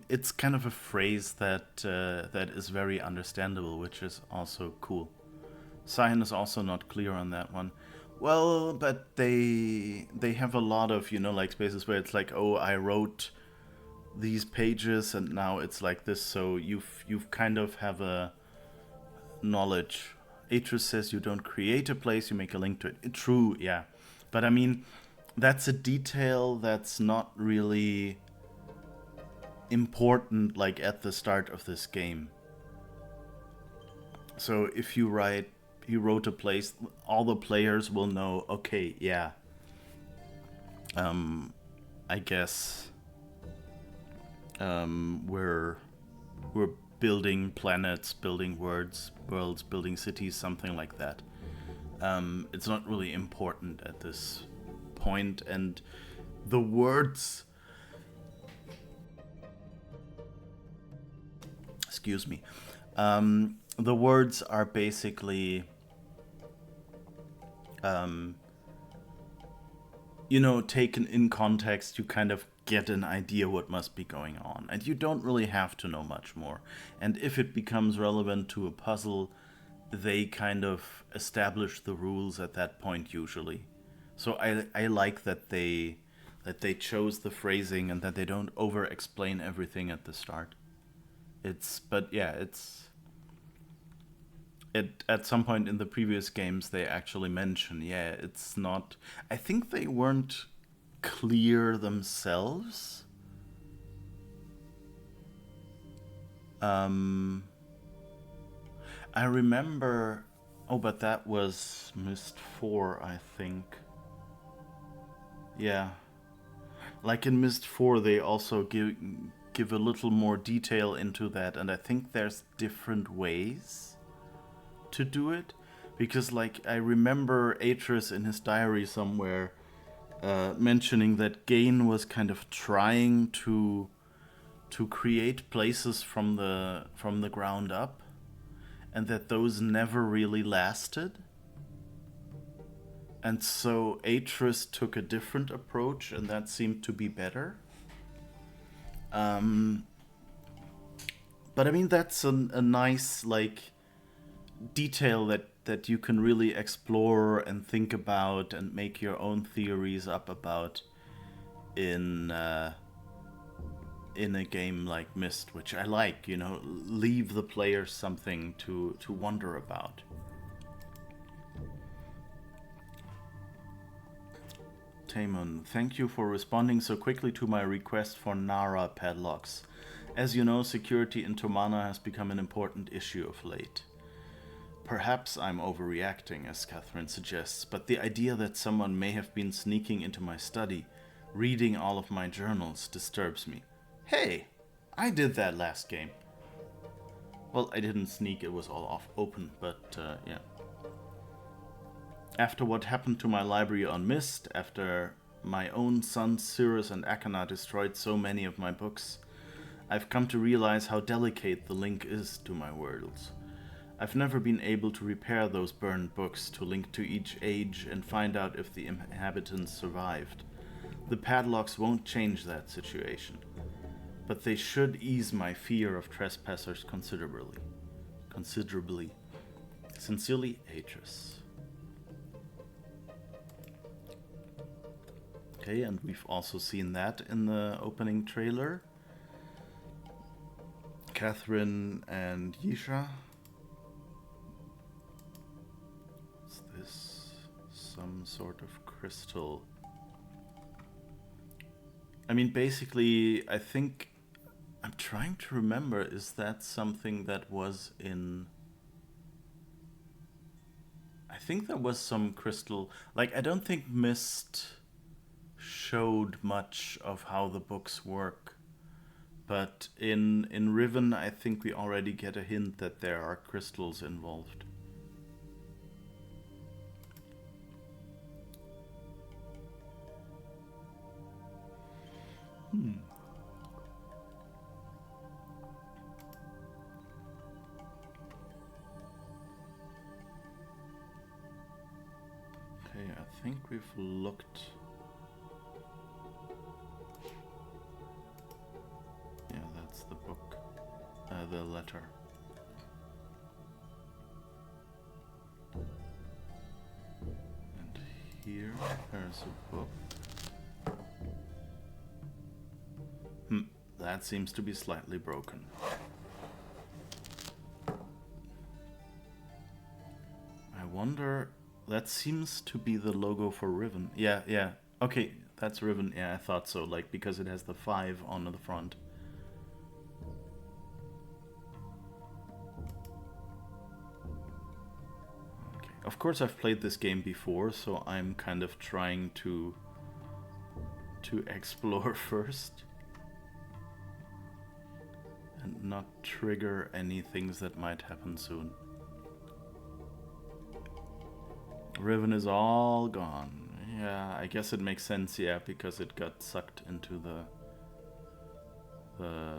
it's kind of a phrase that that is very understandable, which is also cool. Cyan is also not clear on that one. Well, but they have a lot of, you know, like spaces where it's like, oh, I wrote these pages and now it's like this, so you've kind of have a knowledge. Atrus says you don't create a place, you make a link to it. True, yeah. But I mean, that's a detail that's not really important, like at the start of this game. So if you write, he wrote a place, all the players will know, okay, yeah. I guess we're building planets, building worlds, building cities, something like that. It's not really important at this point, and the words, excuse me, the words are basically, you know, taken in context, you kind of get an idea what must be going on. And you don't really have to know much more. And if it becomes relevant to a puzzle, they kind of establish the rules at that point usually. So I like that they chose the phrasing and that they don't over-explain everything at the start. But yeah, at some point in the previous games they actually mention, yeah, it's not, I think they weren't clear themselves. I remember, oh, but that was Myst 4, I think. Yeah. Like in Myst 4 they also give a little more detail into that, and I think there's different ways to do it, because like I remember Atrus in his diary somewhere mentioning that Gain was kind of trying to create places from the ground up, and that those never really lasted, and so Atrus took a different approach, and that seemed to be better. But I mean, that's a nice like detail that you can really explore and think about and make your own theories up about in a game like Myst, which I like, you know, leave the player something to wonder about. Tamon, thank you for responding so quickly to my request for Nara padlocks. As you know, security in Tomana has become an important issue of late. Perhaps I'm overreacting, as Catherine suggests, but the idea that someone may have been sneaking into my study, reading all of my journals, disturbs me. Hey, I did that last game. Well, I didn't sneak, it was all open, but yeah. After what happened to my library on Myst, after my own sons Cyrus and Akana destroyed so many of my books, I've come to realize how delicate the link is to my worlds. I've never been able to repair those burned books to link to each age and find out if the inhabitants survived. The padlocks won't change that situation, but they should ease my fear of trespassers considerably. Sincerely, Atrus. Okay, and we've also seen that in the opening trailer. Catherine and Yisha. Is this some sort of crystal? I mean, basically, I think... I'm trying to remember, is that something that was in... I think there was some crystal... Like, I don't think Myst showed much of how the books work. But in Riven, I think we already get a hint that there are crystals involved. Okay, I think we've looked... Yeah, that's the book. The letter. And here, there's a book. That seems to be slightly broken. I wonder... That seems to be the logo for Riven. Yeah. Okay, that's Riven. Yeah, I thought so. Like, because it has the 5 on the front. Okay. Of course, I've played this game before, so I'm kind of trying to explore first. And not trigger any things that might happen soon. Riven is all gone. Yeah, I guess it makes sense, yeah, because it got sucked into the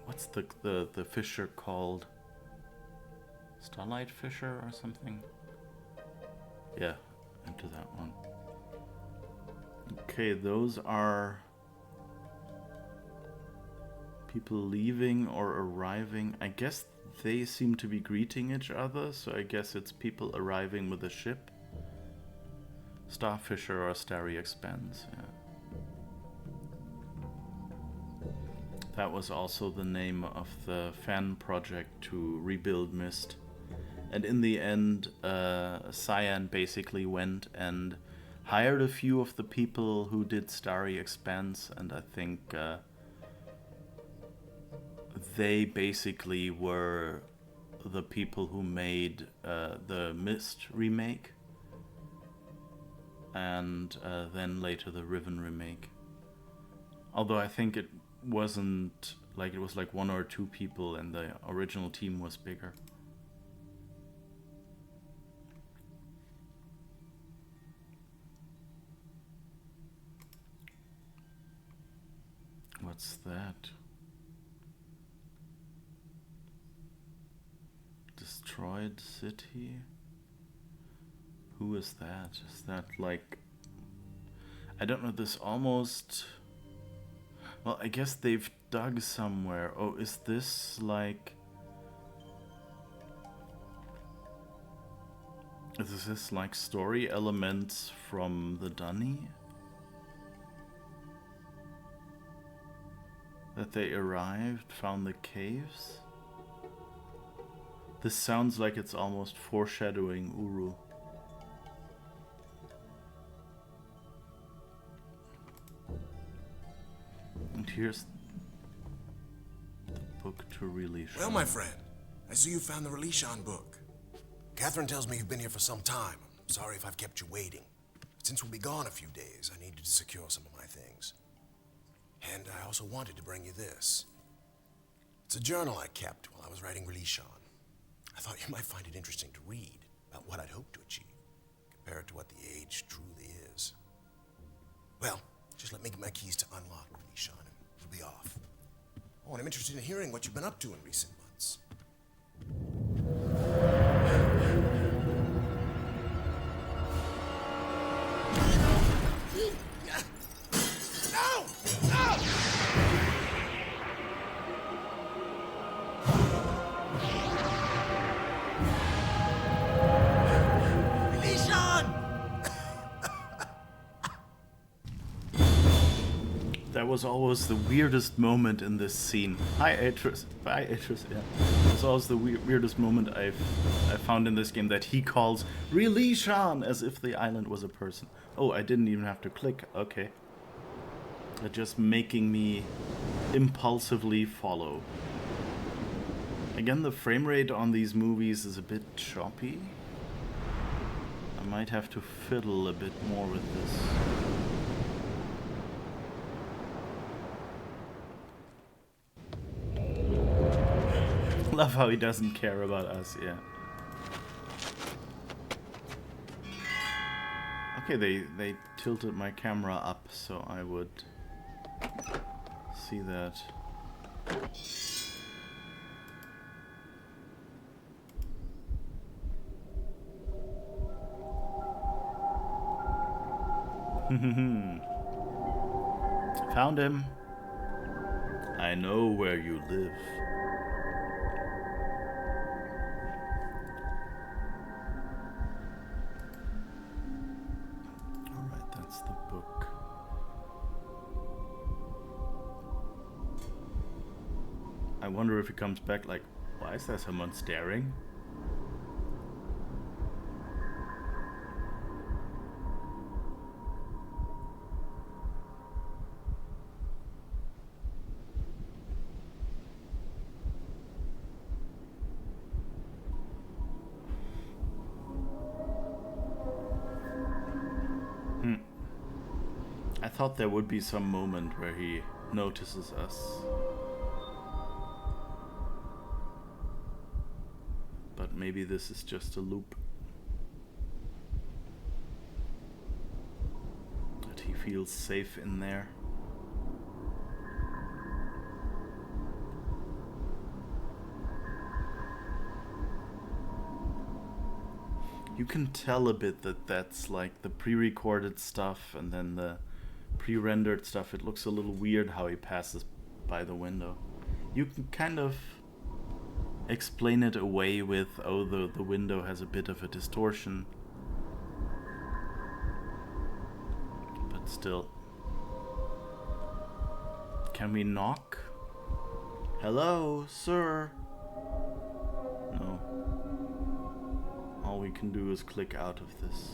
what's the fissure called? Starlight Fissure or something? Yeah, into that one. Okay, those are people leaving or arriving. I guess they seem to be greeting each other, so I guess it's people arriving with a ship. Starfisher or Starry Expanse, yeah. That was also the name of the fan project to rebuild Myst. And in the end, Cyan basically went and hired a few of the people who did Starry Expanse, and I think they basically were the people who made the Myst remake, and then later the Riven remake. Although I think it wasn't like, it was like 1 or 2 people and the original team was bigger. What's that? Destroyed city? Who is that? Is that like... I don't know, this almost... Well, I guess they've dug somewhere. Oh, is this like... Is this like story elements from the Dunny? That they arrived, found the caves? This sounds like it's almost foreshadowing Uru. And here's the book to release.
Well, my friend, I see you found the Relishan book. Catherine tells me you've been here for some time. I'm sorry if I've kept you waiting. Since we'll be gone a few days, I needed to secure some of my things. And I also wanted to bring you this. It's a journal I kept while I was writing Release on. I thought you might find it interesting to read about what I'd hoped to achieve, compare it to what the age truly is. Well, just let me get my keys to unlock Release on, and we'll be off. Oh, and I'm interested in hearing what you've been up to in recent months. No! No!
That was always the weirdest moment in this scene. Hi, Atrus. Bye, Atrus. Yeah, it was always the weirdest moment I found in this game, that he calls Relishan as if the island was a person. Oh, I didn't even have to click. Okay. They're just making me impulsively follow. Again, the frame rate on these movies is a bit choppy. I might have to fiddle a bit more with this. Love how he doesn't care about us, yeah. Okay, they tilted my camera up so I would see that. Found him. I know where you live. Alright, that's the book. I wonder if he comes back like, why is there someone staring? I thought there would be some moment where he notices us. But maybe this is just a loop. That he feels safe in there. You can tell a bit that that's like the pre-recorded stuff and then the pre-rendered stuff. It looks a little weird how he passes by the window. You can kind of explain it away with, oh, the window has a bit of a distortion. But still. Can we knock? Hello, sir? No. All we can do is click out of this.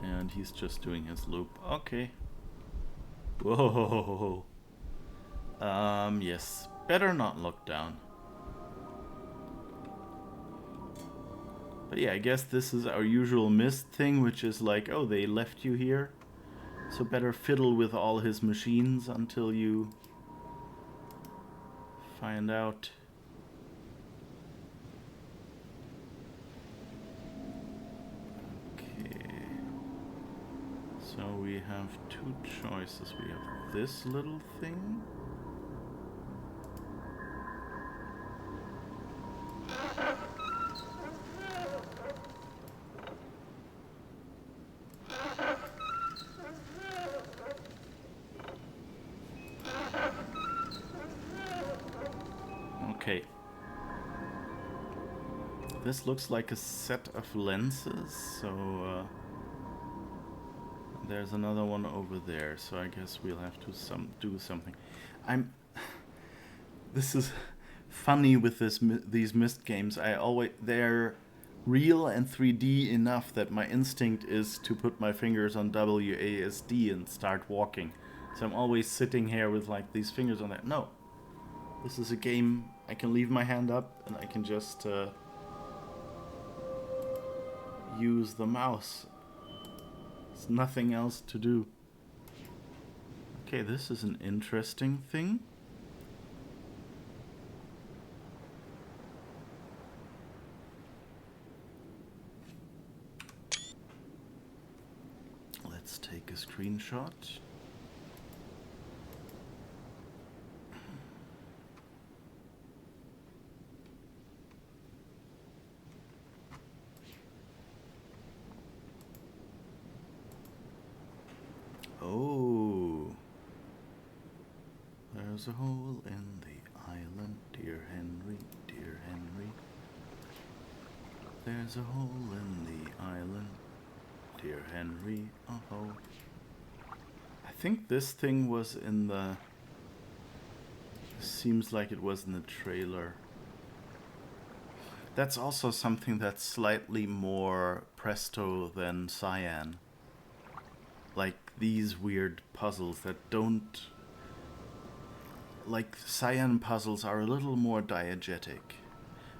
And he's just doing his loop. Okay. Whoa. Yes. Better not look down. But yeah, I guess this is our usual Myst thing, which is like, oh, they left you here. So better fiddle with all his machines until you find out. So we have two choices. We have this little thing. Okay. This looks like a set of lenses, so there's another one over there, so I guess we'll have to do something. This is funny with these Myst games. They're real and 3D enough that my instinct is to put my fingers on WASD and start walking. So I'm always sitting here with like these fingers on that. No, this is a game I can leave my hand up and I can just use the mouse. There's nothing else to do. Okay, this is an interesting thing. Let's take a screenshot. Oh, there's a hole in the island, dear Henry, dear Henry. There's a hole in the island, dear Henry, oh. I think this thing was in the... Seems like it was in the trailer. That's also something that's slightly more presto than Cyan. Like these weird puzzles that don't... Like Cyan puzzles are a little more diegetic.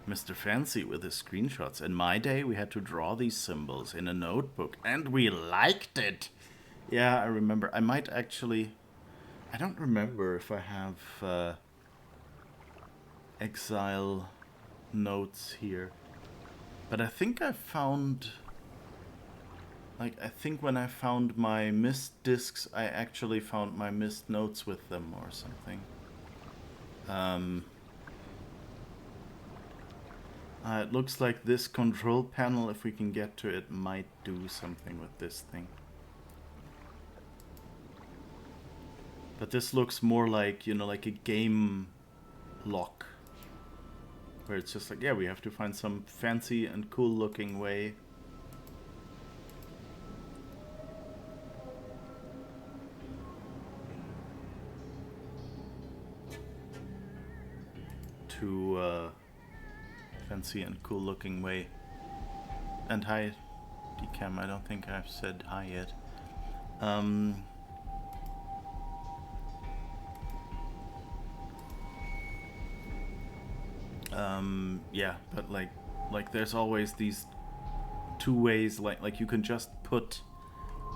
Mr. Fancy with his screenshots. In my day, we had to draw these symbols in a notebook, and we liked it. Yeah, I remember. I might actually... I don't remember if I have Exile notes here. But I think I found... Like, I think when I found my Myst discs, I actually found my Myst notes with them or something. It looks like this control panel, if we can get to it, might do something with this thing. But this looks more like, you know, like a game lock. Where it's just like, yeah, we have to find some fancy and cool looking way to fancy and cool looking way. And hi, Decam, I don't think I've said hi yet. Yeah, but like there's always these two ways, like you can just put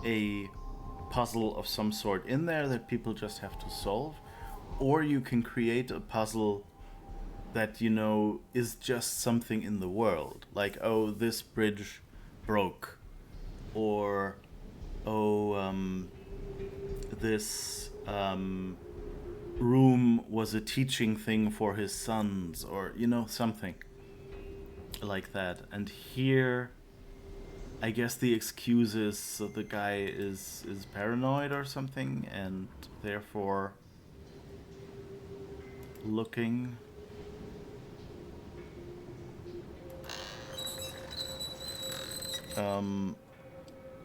a puzzle of some sort in there that people just have to solve, or you can create a puzzle that, you know, is just something in the world. Like, oh, this bridge broke. Or, oh, this room was a teaching thing for his sons. Or, you know, something like that. And here, I guess the excuse is that the guy is paranoid or something. And therefore looking...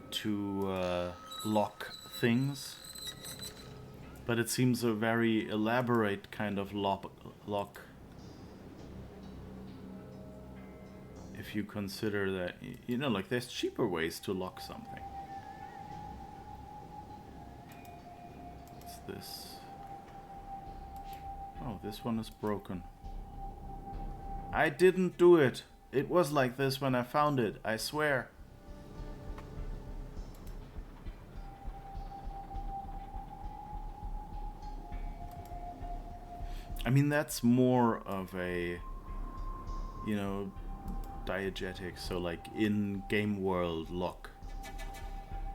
to lock things, but it seems a very elaborate kind of lock if you consider that, you know, like there's cheaper ways to lock something. What's this? Oh, this one is broken. I didn't do it. It was like this when I found it, I swear. I mean, that's more of a, you know, diegetic, so like in game world lock.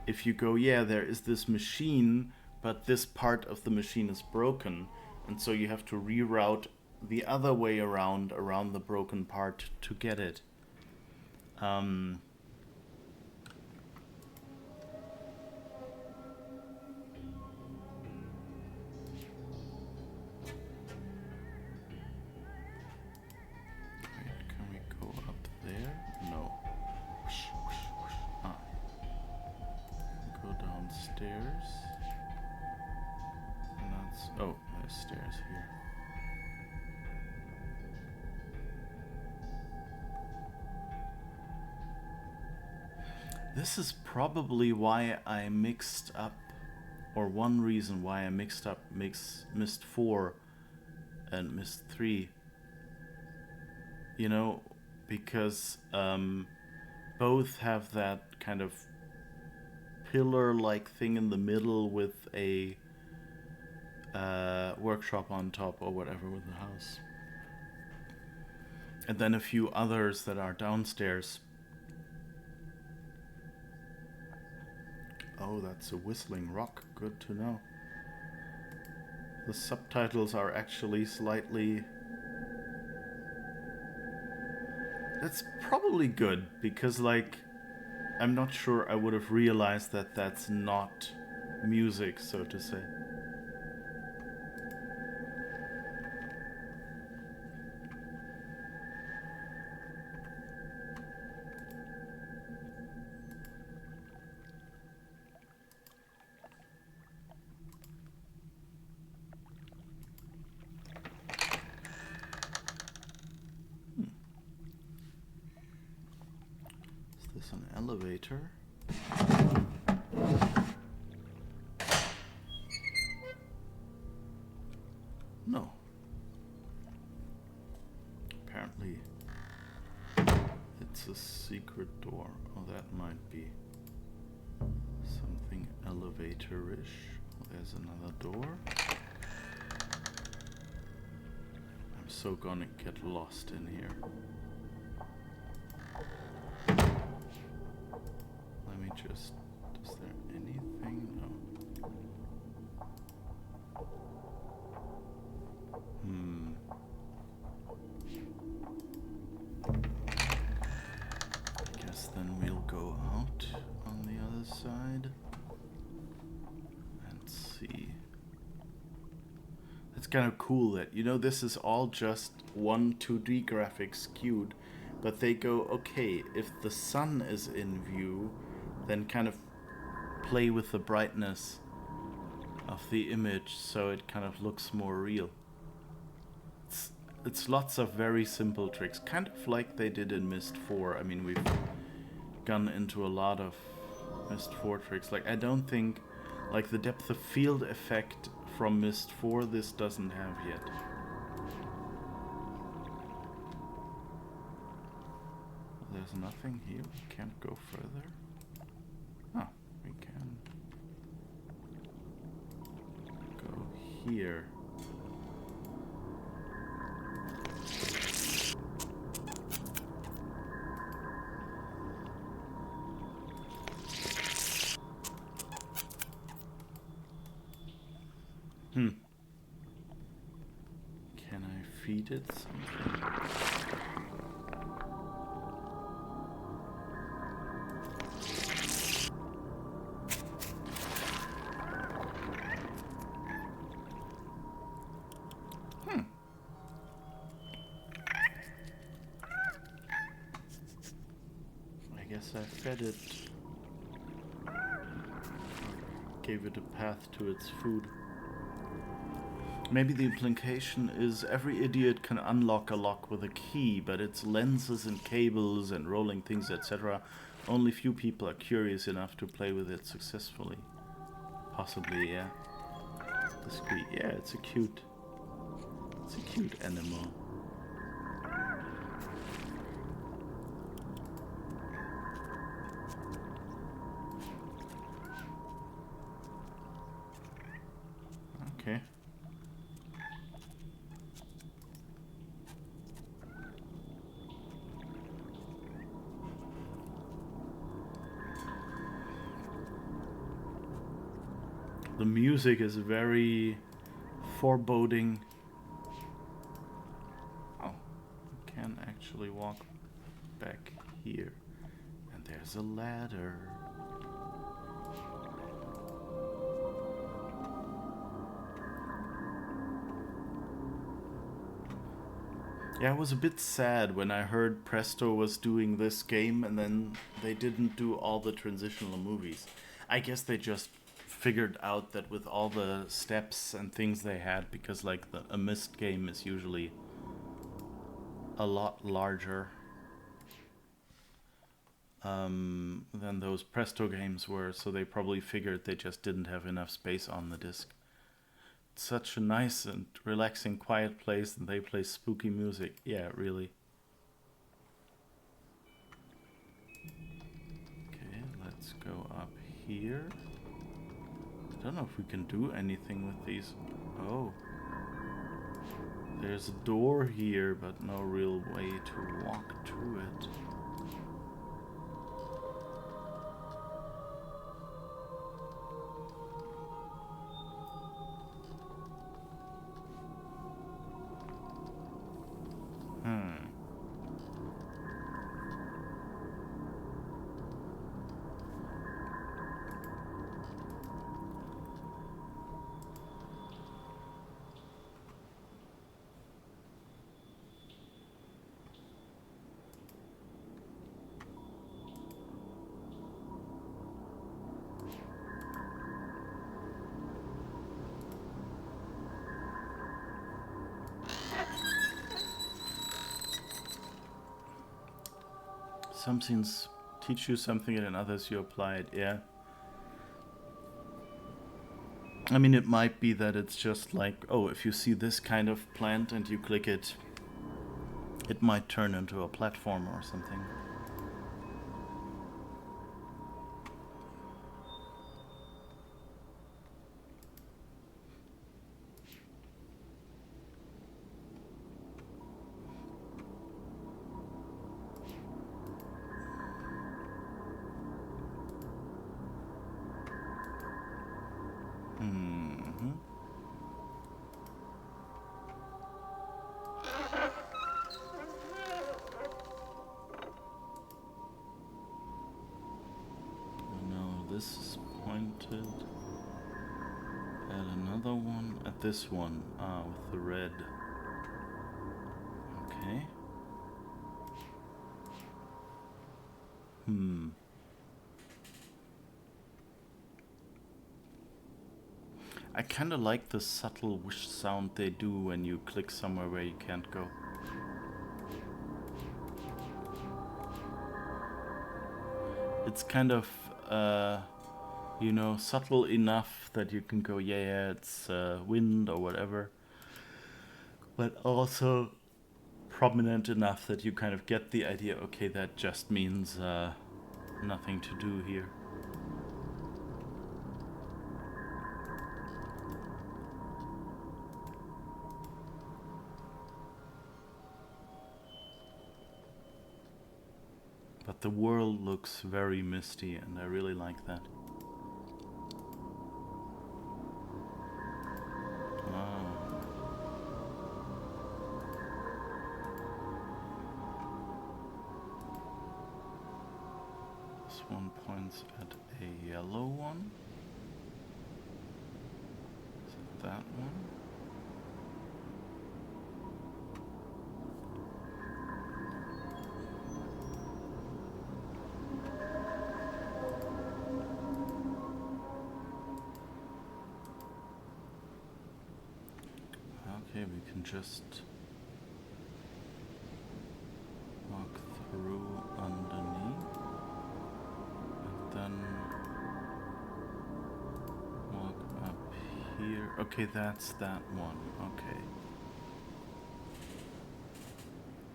If you go, yeah, there is this machine, but this part of the machine is broken, and so you have to reroute the other way around the broken part to get it. Stairs. And that's... Oh, there's stairs here. This is probably why I mixed up, or one reason why I mixed up Myst 4 and Myst 3. You know, because both have that kind of pillar-like thing in the middle with a workshop on top or whatever with the house. And then a few others that are downstairs. Oh, that's a whistling rock. Good to know. The subtitles are actually slightly... That's probably good, because, like, I'm not sure I would have realized that that's not music, so to say. Is this an elevator? No. Apparently it's a secret door. Oh, that might be something elevator-ish. Oh, there's another door. I'm so gonna get lost in here. Let me just... Is there anything? No. I guess then we'll go out on the other side and see. It's kind of cool that, you know, this is all just one 2D graphics skewed, but they go, okay, if the sun is in view, then kind of play with the brightness of the image so it kind of looks more real. It's lots of very simple tricks, kind of like they did in Myst 4. I mean, we've gone into a lot of Myst 4 tricks. Like, I don't think, like, the depth of field effect from Myst 4 this doesn't have yet. There's nothing here. We can't go further. Oh, we can go here. Can I feed it something? I guess I fed it. Gave it a path to its food. Maybe the implication is every idiot can unlock a lock with a key, but its lenses and cables and rolling things, etc. Only few people are curious enough to play with it successfully. Possibly, yeah. Discreet. Yeah, it's a cute animal. Okay. The music is very foreboding. Oh, you can actually walk back here. And there's a ladder. Yeah, I was a bit sad when I heard Presto was doing this game and then they didn't do all the transitional movies. I guess they just figured out that with all the steps and things they had, because like a Myst game is usually a lot larger. than those Presto games were, so they probably figured they just didn't have enough space on the disc. It's such a nice and relaxing, quiet place, and they play spooky music. Yeah, really. Okay, let's go up here. I don't know if we can do anything with these. Oh. There's a door here, but no real way to walk to it. Some scenes teach you something and in others you apply it, yeah. I mean, it might be that it's just like, oh, if you see this kind of plant and you click it, it might turn into a platform or something. This is pointed at another one, at this one, with the red. Okay. I kinda like the subtle whoosh sound they do when you click somewhere where you can't go. It's kind of you know, subtle enough that you can go, yeah, it's wind or whatever, but also prominent enough that you kind of get the idea, okay, that just means nothing to do here. But the world looks very misty, and I really like that. This one points at a yellow one. Is it that one? Okay, we can just walk through underneath and then walk up here. Okay, that's that one. Okay.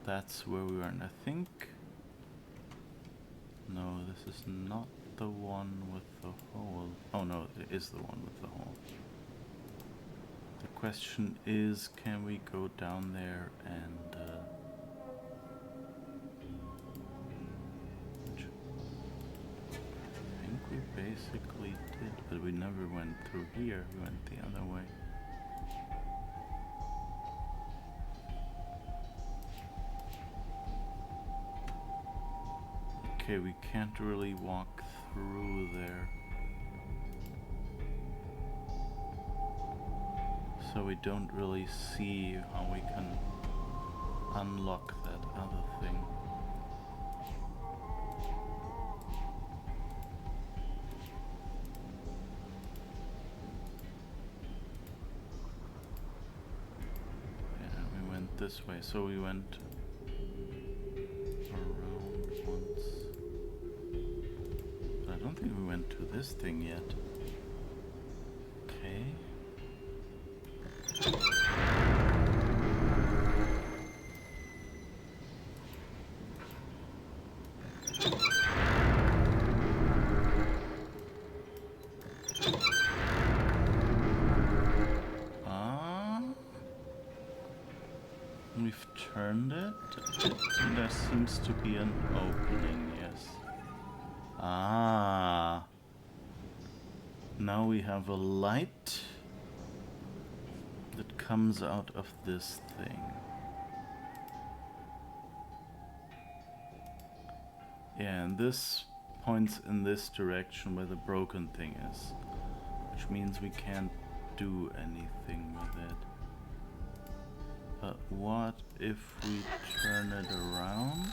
That's where we are, and I think... No, this is not the one with the hole. Oh no, it is the one with the hole. The question is, can we go down there and I think we basically did, but we never went through here, we went the other way. Okay, we can't really walk through there. So we don't really see how we can unlock that other thing. Yeah, we went this way, so we went around once. to this thing yet. Okay. We've turned it, and there seems to be an opening, yes. Ah. Now we have a light that comes out of this thing. Yeah, and this points in this direction where the broken thing is, which means we can't do anything with it. But what if we turn it around?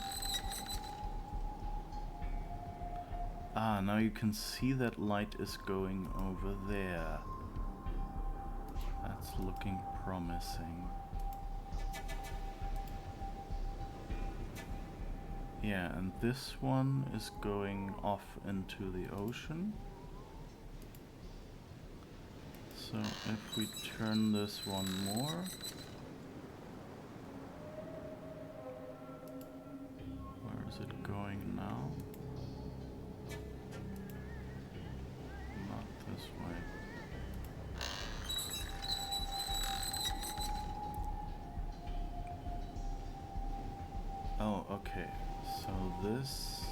Ah, now you can see that light is going over there. That's looking promising. Yeah, and this one is going off into the ocean. So if we turn this one more, where is it going now? Not this way. Oh, okay. So this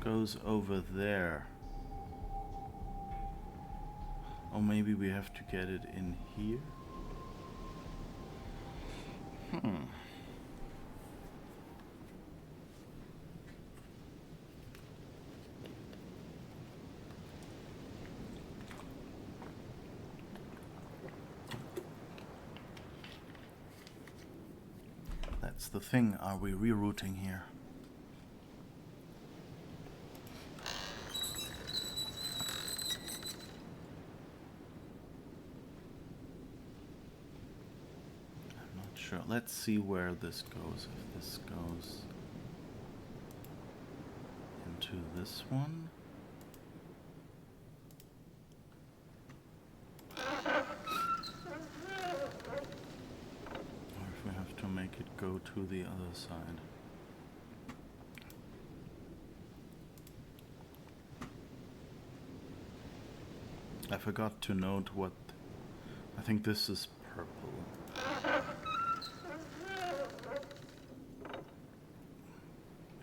goes over there. Or maybe we have to get it in here? That's the thing. Are we rerouting here? Sure. Let's see where this goes. If this goes into this one. Or if we have to make it go to the other side. I forgot to note what... I think this is purple.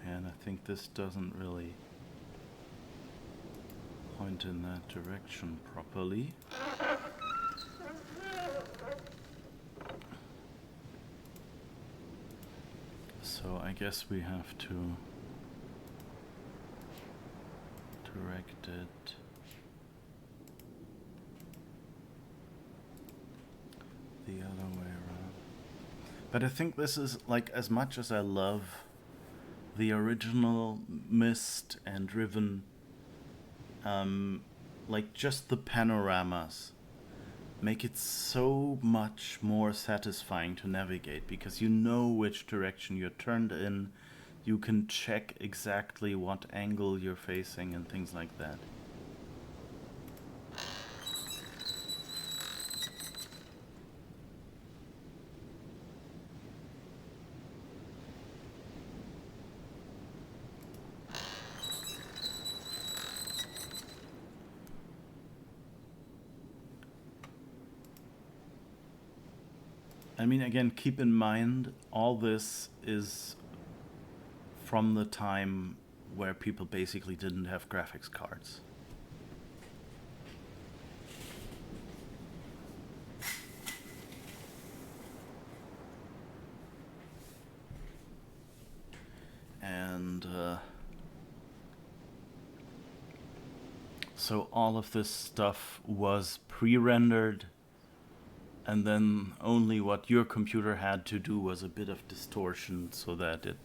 And I think this doesn't really point in that direction properly. So I guess we have to direct it the other way around. But I think this is, like, as much as I love the original Myst and Riven, like, just the panoramas make it so much more satisfying to navigate, because you know which direction you're turned in, you can check exactly what angle you're facing and things like that. I mean, again, keep in mind, all this is from the time where people basically didn't have graphics cards. And so all of this stuff was pre-rendered, and then only what your computer had to do was a bit of distortion so that it,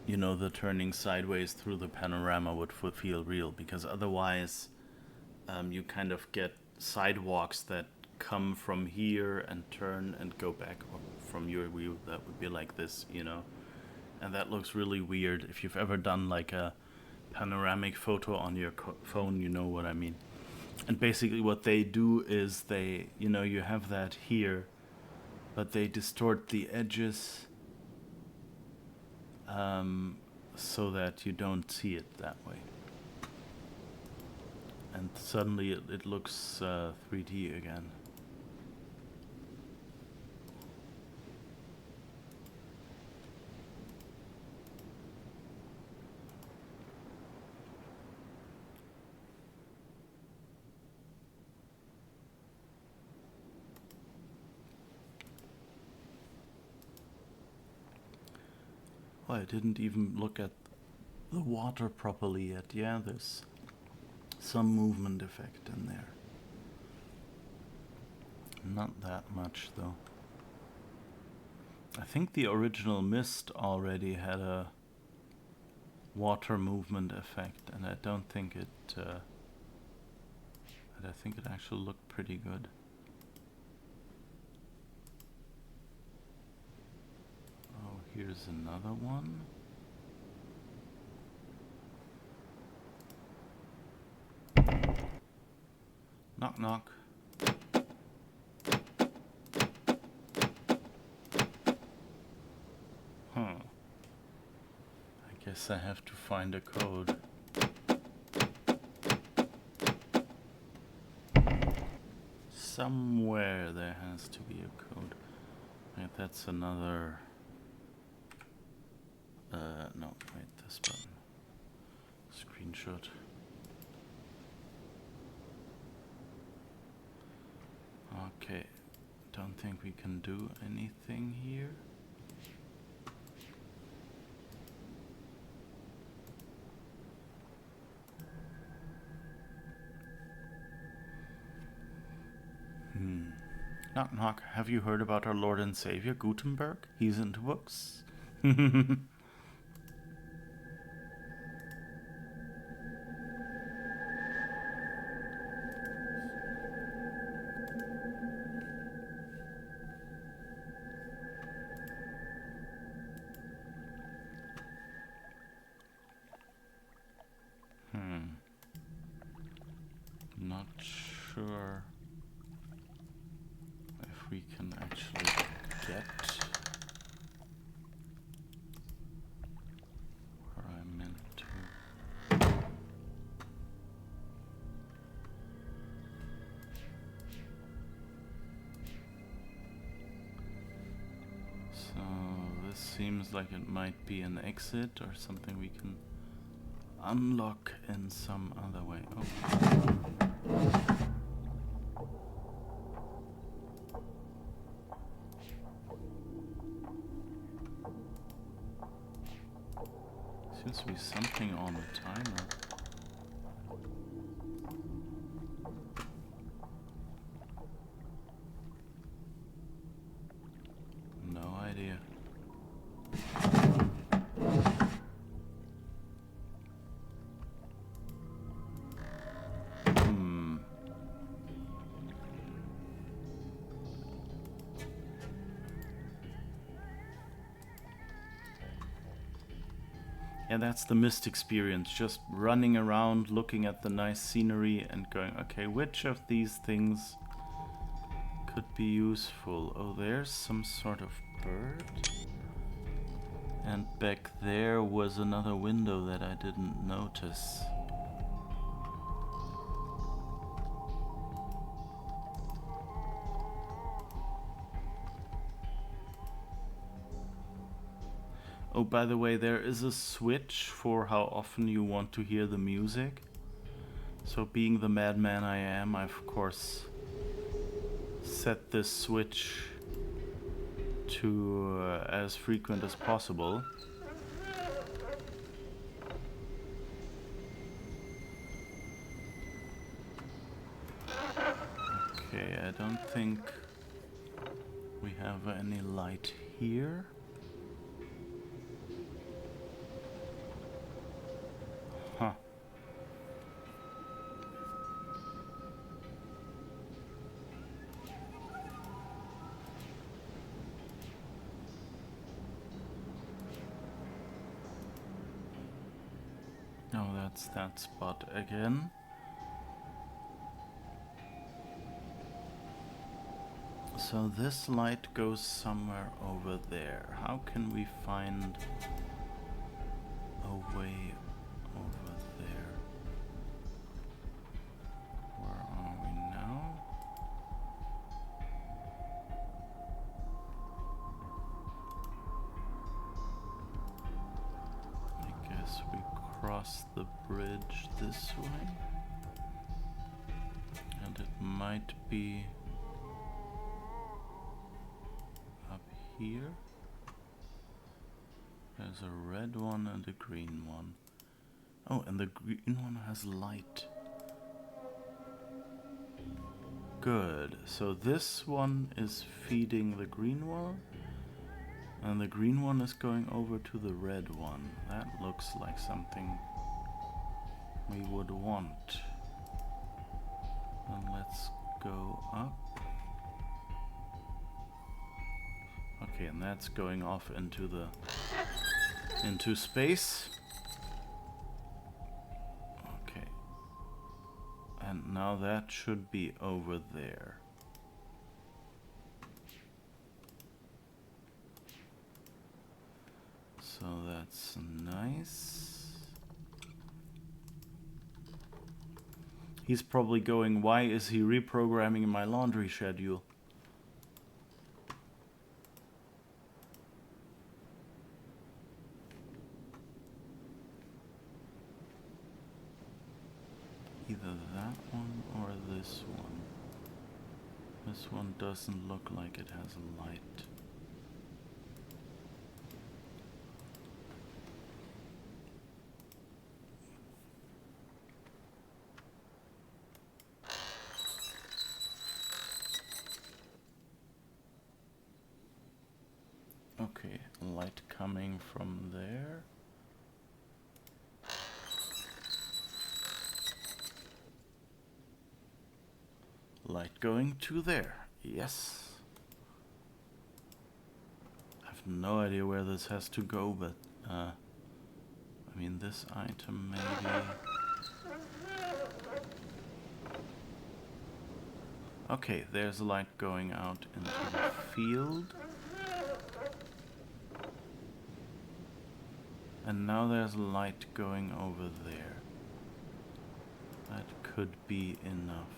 you know, the turning sideways through the panorama would feel real, because otherwise you kind of get sidewalks that come from here and turn and go back from your view. That would be like this, you know, And that looks really weird. If you've ever done like a panoramic photo on your phone, you know what I mean. And basically what they do is they, you know, you have that here, but they distort the edges so that you don't see it that way. And suddenly it looks 3D again. Oh, I didn't even look at the water properly yet. Yeah, there's some movement effect in there. Not that much though. I think the original Myst already had a water movement effect, and I don't think it I think it actually looked pretty good. Oh, here's another one. Knock knock. Huh. I guess I have to find a code. Somewhere there has to be a code. Right, that's another... no, wait, this button. Screenshot. Okay, don't think we can do anything here. Knock knock, have you heard about our Lord and Savior, Gutenberg? He's into books. Not sure if we can actually get where I meant to. So this seems like it might be an exit or something we can unlock in some other way. Oh. Seems to be something on the timer. No idea. Yeah, that's the Myst experience, just running around, looking at the nice scenery and going, okay, which of these things could be useful? Oh, there's some sort of bird. And back there was another window that I didn't notice. Oh, by the way, there is a switch for how often you want to hear the music. So being the madman I am, I've of course set this switch to as frequent as possible. Okay, I don't think we have any light here. Huh. No, that's that spot again. So this light goes somewhere over there. How can we find a way over there? Where are we now? I guess we cross the bridge this way. And it might be up here. There's a red one and a green one. Oh, and the green one has light. Good. So this one is feeding the green one, and the green one is going over to the red one. That looks like something we would want. And let's go up. Okay, and that's going off into space. Okay. And now that should be over there. So that's nice. He's probably going, why is he reprogramming my laundry schedule? Either that one or this one. This one doesn't look like it has a light. Okay, light coming from there. Light going to there. Yes. I have no idea where this has to go, but I mean this item maybe. Okay, there's light going out into the field. And now there's light going over there. That could be enough.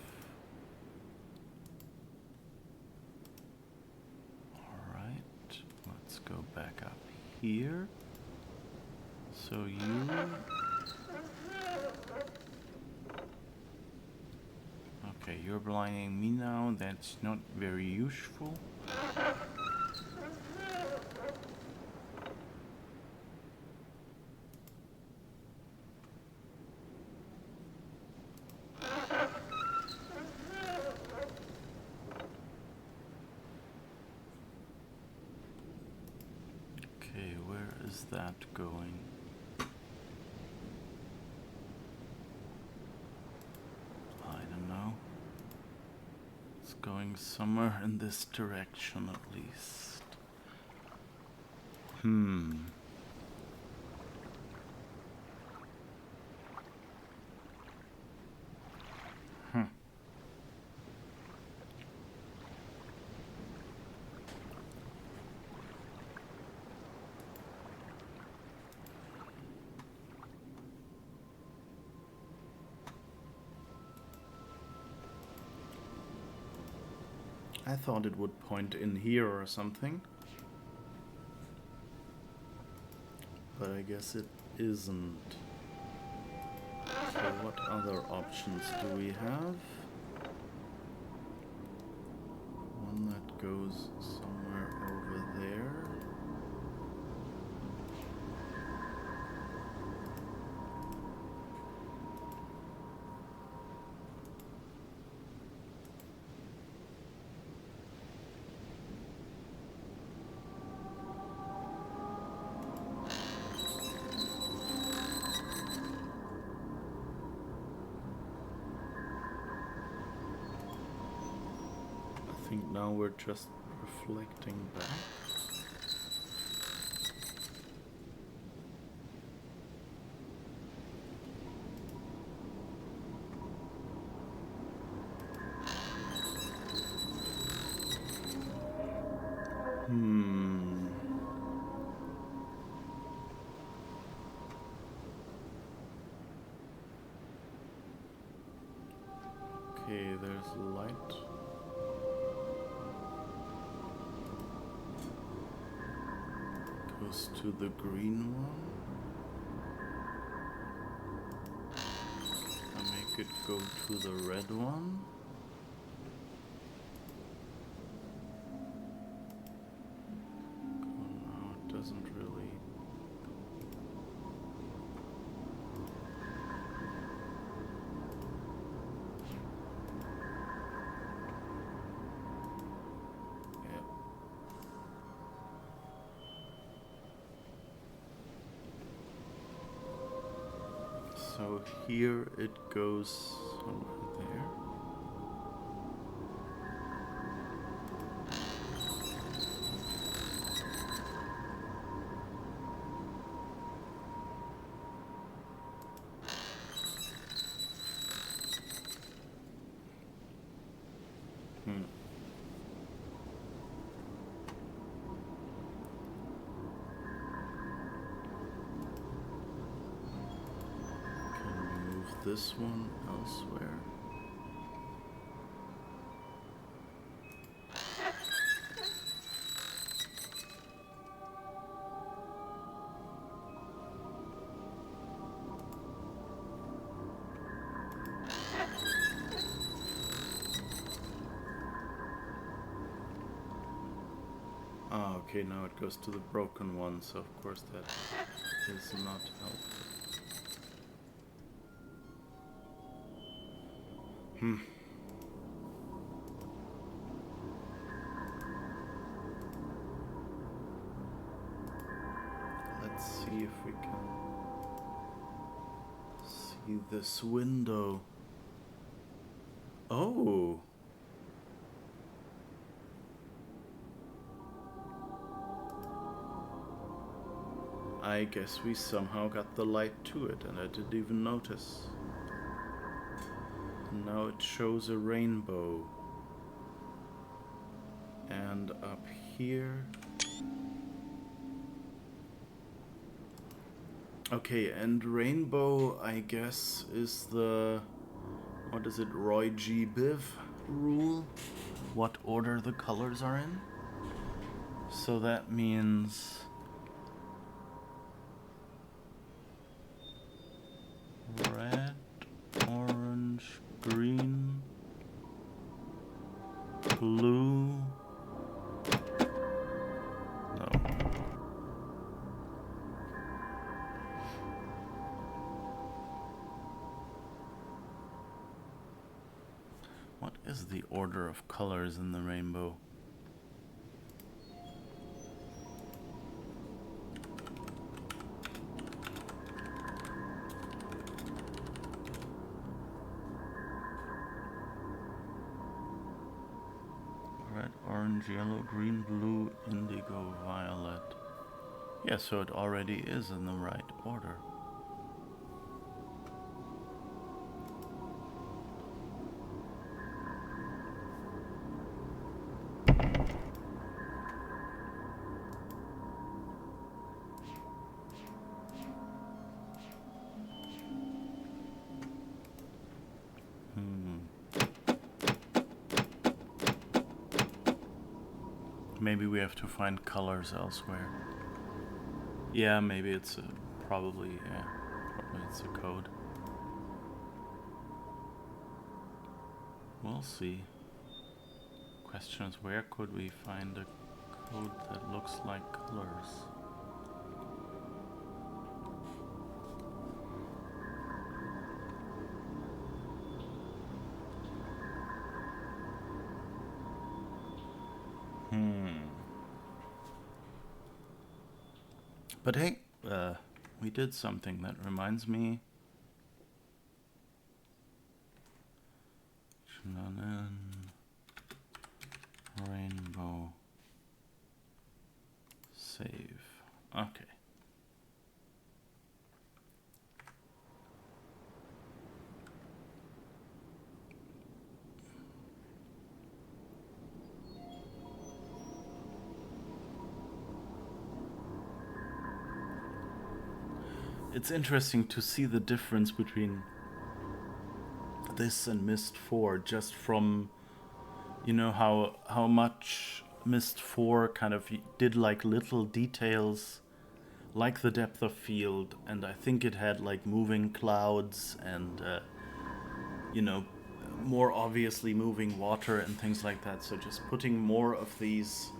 Alright, let's go back up here. So you... Okay, you're blinding me now. That's not very useful. Okay, where is that going? I don't know. It's going somewhere in this direction at least. I thought it would point in here or something. But I guess it isn't. So what other options do we have? One that goes somewhere over there. I think now we're just reflecting back. Okay, there's light. Goes to the green one. I make it go to the red one. Oh no, it doesn't really. Yep. So here it goes somewhere there. Can we move this one elsewhere? Ah, okay, now it goes to the broken one, so of course that is not helpful. Let's see if we can see this window. Oh! I guess we somehow got the light to it and I didn't even notice. And now it shows a rainbow. And up here... Okay, and rainbow, I guess, is the... What is it? Roy G. Biv rule? What order the colors are in? So that means... red, orange, green, blue. No. What is the order of colors in the rainbow? Red, orange, yellow, green, blue, indigo, violet. Yeah, so it already is in the right order. Maybe we have to find colors elsewhere. Yeah, maybe it's probably it's a code. We'll see. Question is, where could we find a code that looks like colors? But hey, we did something that reminds me. Rainbow. Save. Okay. It's interesting to see the difference between this in Myst 4, just from, you know, how much Myst 4 kind of did like little details, like the depth of field, and I think it had like moving clouds and, you know, more obviously moving water and things like that. So just putting more of these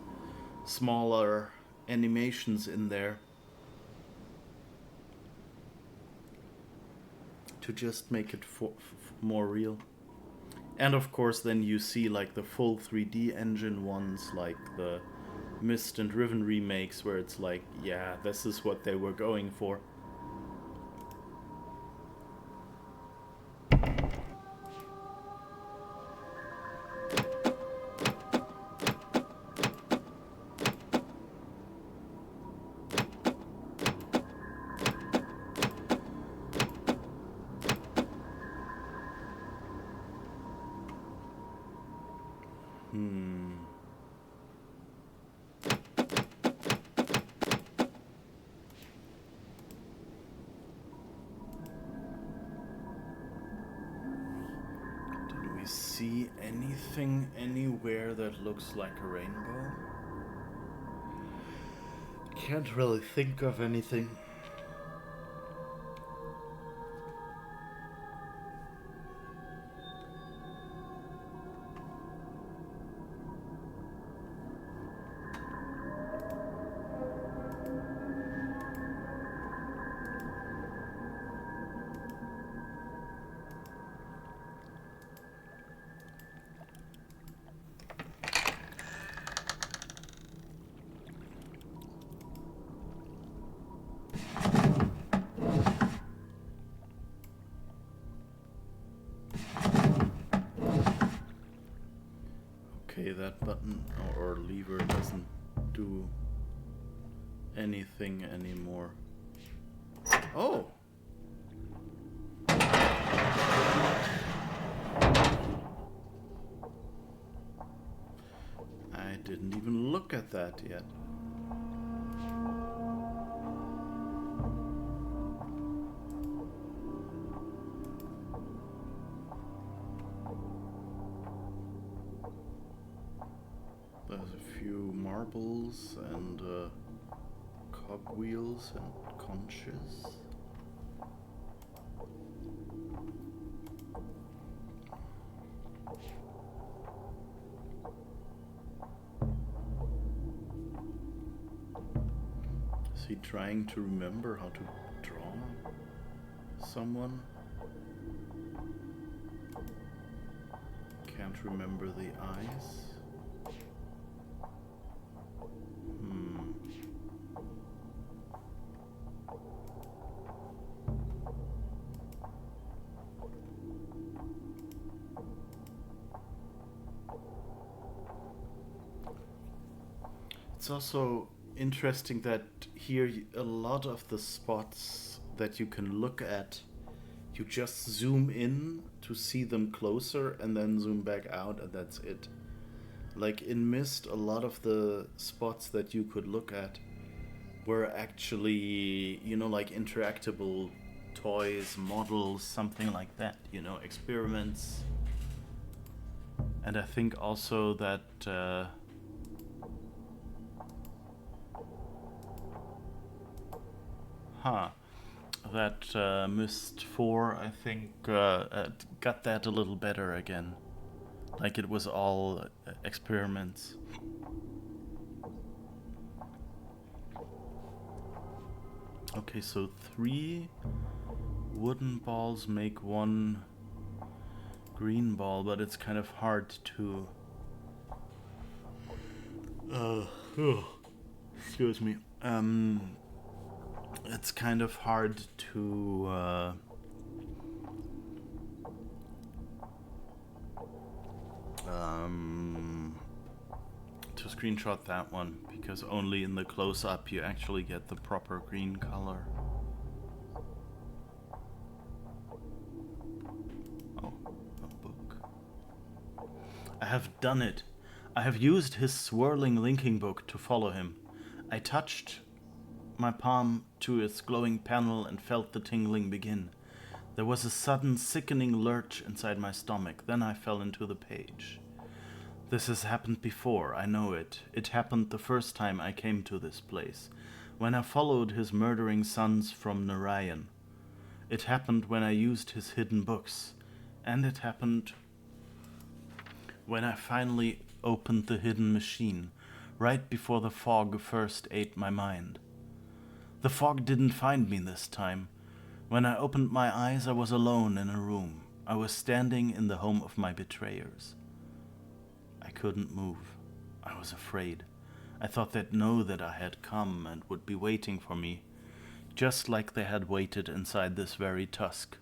smaller animations in there to just make it more real. And of course then you see like the full 3D engine ones, like the Myst and Riven remakes, where it's like, yeah, this is what they were going for. See anything anywhere that looks like a rainbow? Can't really think of anything. Okay, that button or lever doesn't do anything anymore. Oh! I didn't even look at that yet. There's a few marbles and cogwheels and conches. Is he trying to remember how to draw someone? Can't remember the eyes. It's also interesting that here a lot of the spots that you can look at, you just zoom in to see them closer and then zoom back out, and that's it. Like in Myst, a lot of the spots that you could look at were actually, you know, like interactable toys, models, something like that, you know, experiments. And I think also that that Myst 4, I think, got that a little better again. Like it was all experiments. Okay, so 3 wooden balls make 1 green ball, but it's kind of hard to... excuse me. It's kind of hard to screenshot that one, because only in the close-up you actually get the proper green color. Oh, a book. I have done it. I have used his swirling linking book to follow him. I touched my palm to its glowing panel and felt the tingling begin. There was a sudden sickening lurch inside my stomach, then I fell into the page. This has happened before, I know it. It happened the first time I came to this place, when I followed his murdering sons from Narayan. It happened when I used his hidden books, and it happened when I finally opened the hidden machine, right before the fog first ate my mind. The fog didn't find me this time. When I opened my eyes, I was alone in a room. I was standing in the home of my betrayers. I couldn't move. I was afraid. I thought they'd know that I had come and would be waiting for me, just like they had waited inside this very tusk.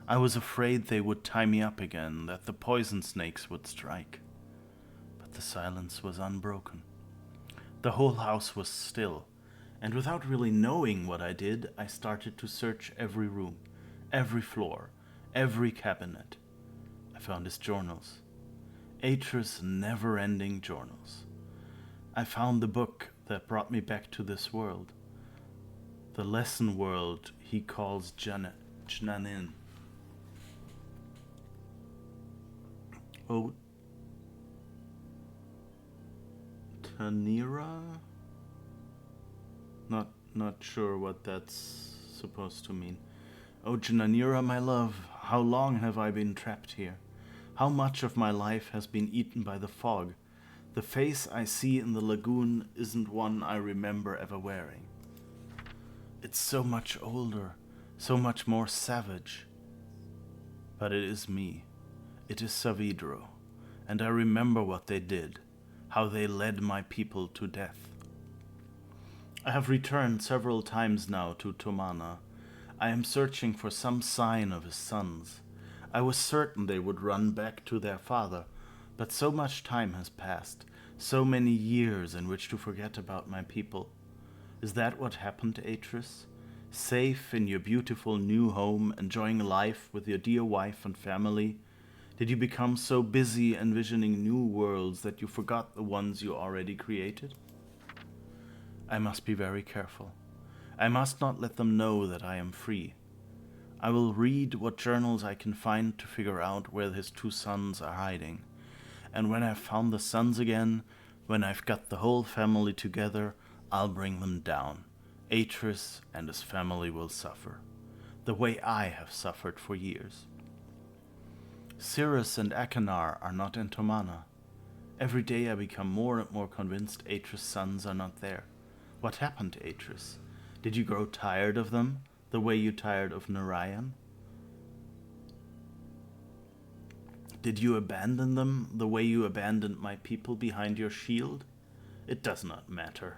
I was afraid they would tie me up again, that the poison snakes would strike. But the silence was unbroken. The whole house was still, and without really knowing what I did, I started to search every room, every floor, every cabinet. I found his journals. Atrus' never-ending journals. I found the book that brought me back to this world. The lesson world he calls Jnanin. Oh, Tanira? Not sure what that's supposed to mean. Oh, Jananira, my love, how long have I been trapped here? How much of my life has been eaten by the fog? The face I see in the lagoon isn't one I remember ever wearing. It's so much older, so much more savage. But it is me. It is Savidro, and I remember what they did, how they led my people to death. I have returned several times now to Tomana. I am searching for some sign of his sons. I was certain they would run back to their father, but so much time has passed, so many years in which to forget about my people. Is that what happened to Atrus? Safe in your beautiful new home, enjoying life with your dear wife and family? Did you become so busy envisioning new worlds that you forgot the ones you already created? I must be very careful. I must not let them know that I am free. I will read what journals I can find to figure out where his two sons are hiding. And when I've found the sons again, when I've got the whole family together, I'll bring them down. Atrus and his family will suffer, the way I have suffered for years. Cirrus and Achenar are not in Tomana. Every day I become more and more convinced Atrus' sons are not there. What happened to Atrus? Did you grow tired of them, the way you tired of Narayan? Did you abandon them, the way you abandoned my people behind your shield? It does not matter.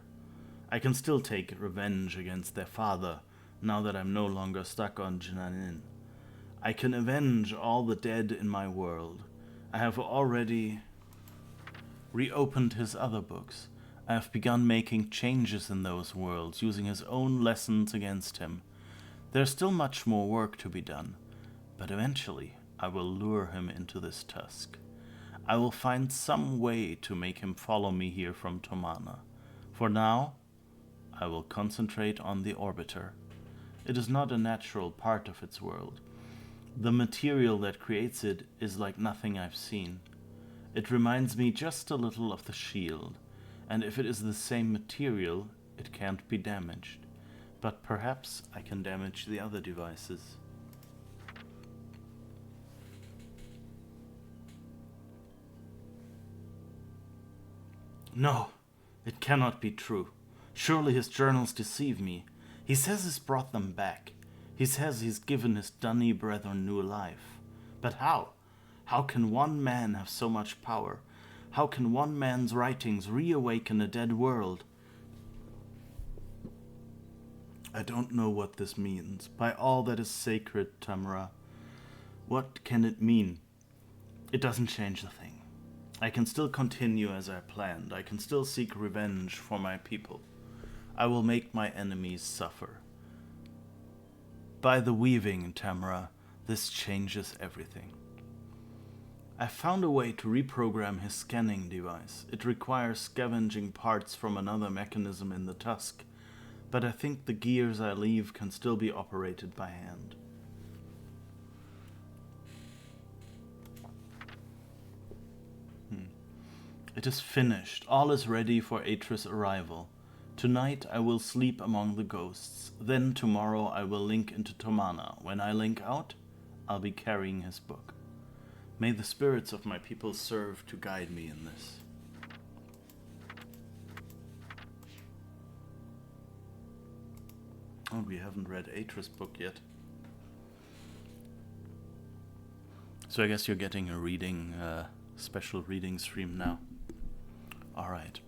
I can still take revenge against their father, now that I'm no longer stuck on Jnanin. I can avenge all the dead in my world. I have already reopened his other books. I have begun making changes in those worlds, using his own lessons against him. There's still much more work to be done, but eventually I will lure him into this tusk. I will find some way to make him follow me here from Tomana. For now, I will concentrate on the orbiter. It is not a natural part of its world. The material that creates it is like nothing I've seen. It reminds me just a little of the shield, and if it is the same material, it can't be damaged. But perhaps I can damage the other devices. No, it cannot be true. Surely his journals deceive me. He says he's brought them back. He says he's given his Dunny brethren new life. But how? How can one man have so much power? How can one man's writings reawaken a dead world? I don't know what this means. By all that is sacred, Tamara, what can it mean? It doesn't change the thing. I can still continue as I planned. I can still seek revenge for my people. I will make my enemies suffer. By the weaving, Tamara, this changes everything. I found a way to reprogram his scanning device. It requires scavenging parts from another mechanism in the tusk, but I think the gears I leave can still be operated by hand. It is finished. All is ready for Atrus' arrival. Tonight I will sleep among the ghosts. Then tomorrow I will link into Tomana. When I link out, I'll be carrying his book. May the spirits of my people serve to guide me in this. Oh, we haven't read Atrus' book yet. So I guess you're getting a reading, special reading stream now. Alright.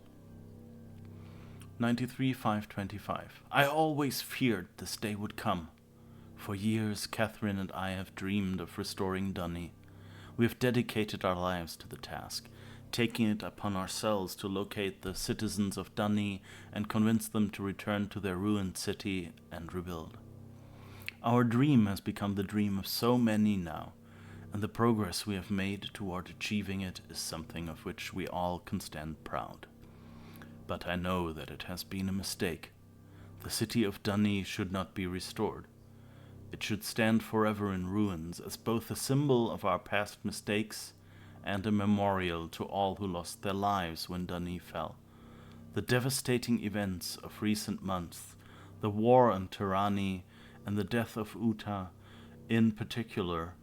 93-525. I always feared this day would come. For years, Catherine and I have dreamed of restoring Dunny. We have dedicated our lives to the task, taking it upon ourselves to locate the citizens of Dunny and convince them to return to their ruined city and rebuild. Our dream has become the dream of so many now, and the progress we have made toward achieving it is something of which we all can stand proud. But I know that it has been a mistake. The city of Dunny should not be restored. It should stand forever in ruins as both a symbol of our past mistakes and a memorial to all who lost their lives when Dunny fell. The devastating events of recent months, the war on Tirani and the death of Uta in particular,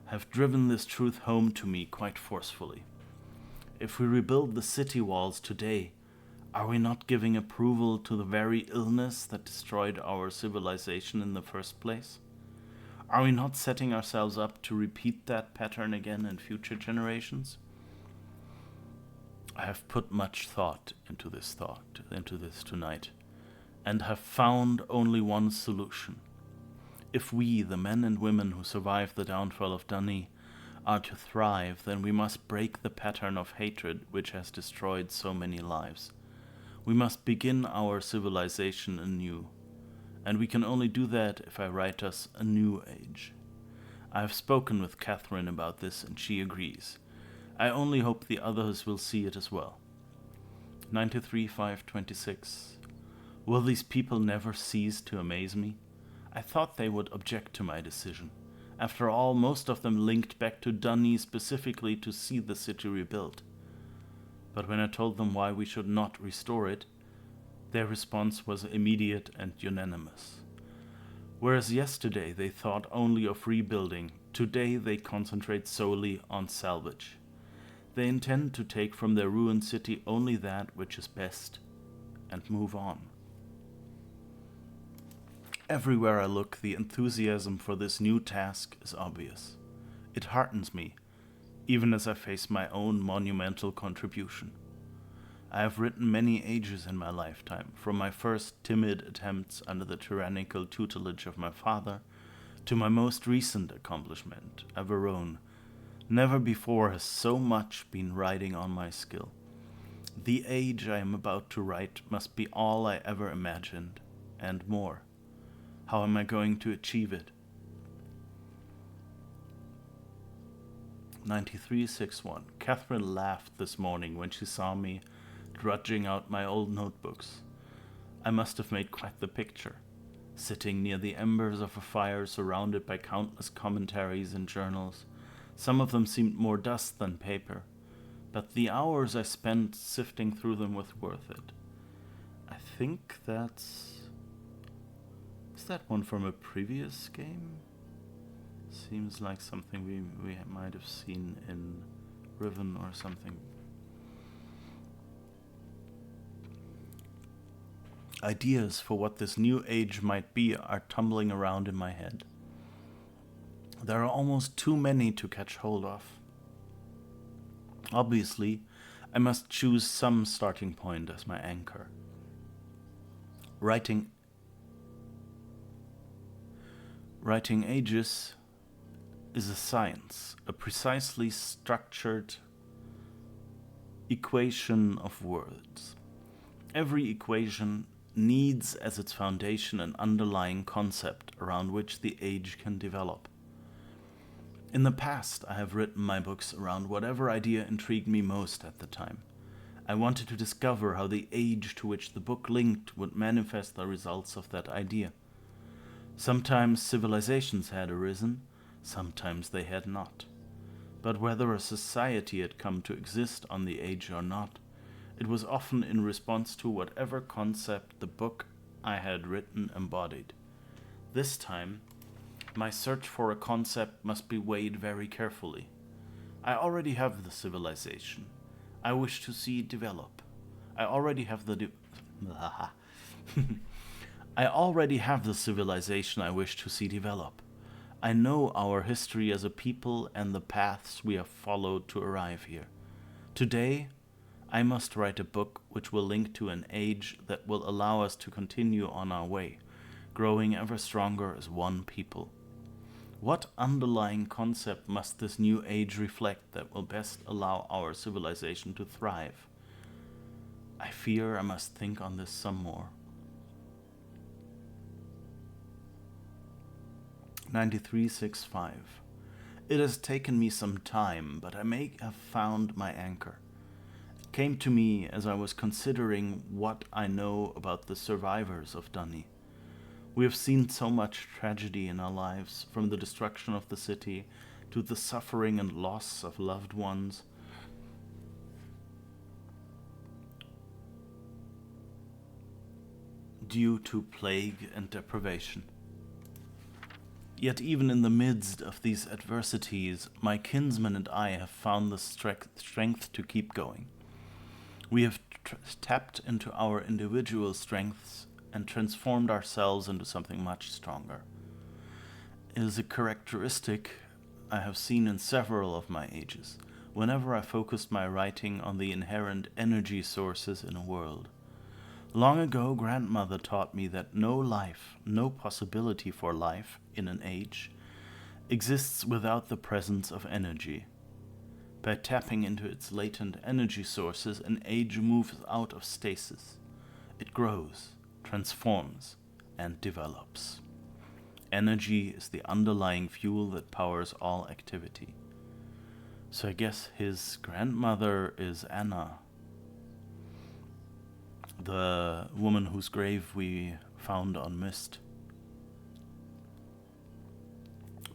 have driven this truth home to me quite forcefully. If we rebuild the city walls today, are we not giving approval to the very illness that destroyed our civilization in the first place? Are we not setting ourselves up to repeat that pattern again in future generations? I have put much thought into this tonight, and have found only one solution. If we, the men and women who survived the downfall of Dunny, are to thrive, then we must break the pattern of hatred which has destroyed so many lives. We must begin our civilization anew, and we can only do that if I write us a new age. I have spoken with Catherine about this, and she agrees. I only hope the others will see it as well. 93-526. Will these people never cease to amaze me? I thought they would object to my decision. After all, most of them linked back to Dunny specifically to see the city rebuilt. But when I told them why we should not restore it, their response was immediate and unanimous. Whereas yesterday they thought only of rebuilding, today they concentrate solely on salvage. They intend to take from their ruined city only that which is best and move on. Everywhere I look, the enthusiasm for this new task is obvious. It heartens me, even as I face my own monumental contribution. I have written many ages in my lifetime, from my first timid attempts under the tyrannical tutelage of my father, to my most recent accomplishment, Averone. Never before has so much been riding on my skill. The age I am about to write must be all I ever imagined, and more. How am I going to achieve it? 93-61. Catherine laughed this morning when she saw me drudging out my old notebooks. I must have made quite the picture, sitting near the embers of a fire surrounded by countless commentaries and journals. Some of them seemed more dust than paper, but the hours I spent sifting through them were worth it. I think that's... Is that one from a previous game? Seems like something we might have seen in Riven or something. Ideas for what this new age might be are tumbling around in my head. There are almost too many to catch hold of. Obviously, I must choose some starting point as my anchor. Writing ages is a science, a precisely structured equation of words. Every equation needs as its foundation an underlying concept around which the age can develop. In the past, I have written my books around whatever idea intrigued me most at the time. I wanted to discover how the age to which the book linked would manifest the results of that idea. Sometimes civilizations had arisen, sometimes they had not. But whether a society had come to exist on the age or not, It was often in response to whatever concept the book I had written embodied. This time, my search for a concept must be weighed very carefully. I already have the civilization. I wish to see it develop. I already have the I already have the civilization I wish to see develop. I know our history as a people and the paths we have followed to arrive here. Today, I must write a book which will link to an age that will allow us to continue on our way, growing ever stronger as one people. What underlying concept must this new age reflect that will best allow our civilization to thrive? I fear I must think on this some more. 9365. It has taken me some time, but I may have found my anchor. It came to me as I was considering what I know about the survivors of Dunny. We have seen so much tragedy in our lives, from the destruction of the city to the suffering and loss of loved ones. Due to plague and deprivation. Yet even in the midst of these adversities, my kinsman and I have found the strength to keep going. We have tapped into our individual strengths and transformed ourselves into something much stronger. It is a characteristic I have seen in several of my ages, whenever I focused my writing on the inherent energy sources in a world. Long ago, grandmother taught me that no life, no possibility for life in an age, exists without the presence of energy. By tapping into its latent energy sources, an age moves out of stasis. It grows, transforms, and develops. Energy is the underlying fuel that powers all activity. So I guess his grandmother is Anna, the woman whose grave we found on Myst.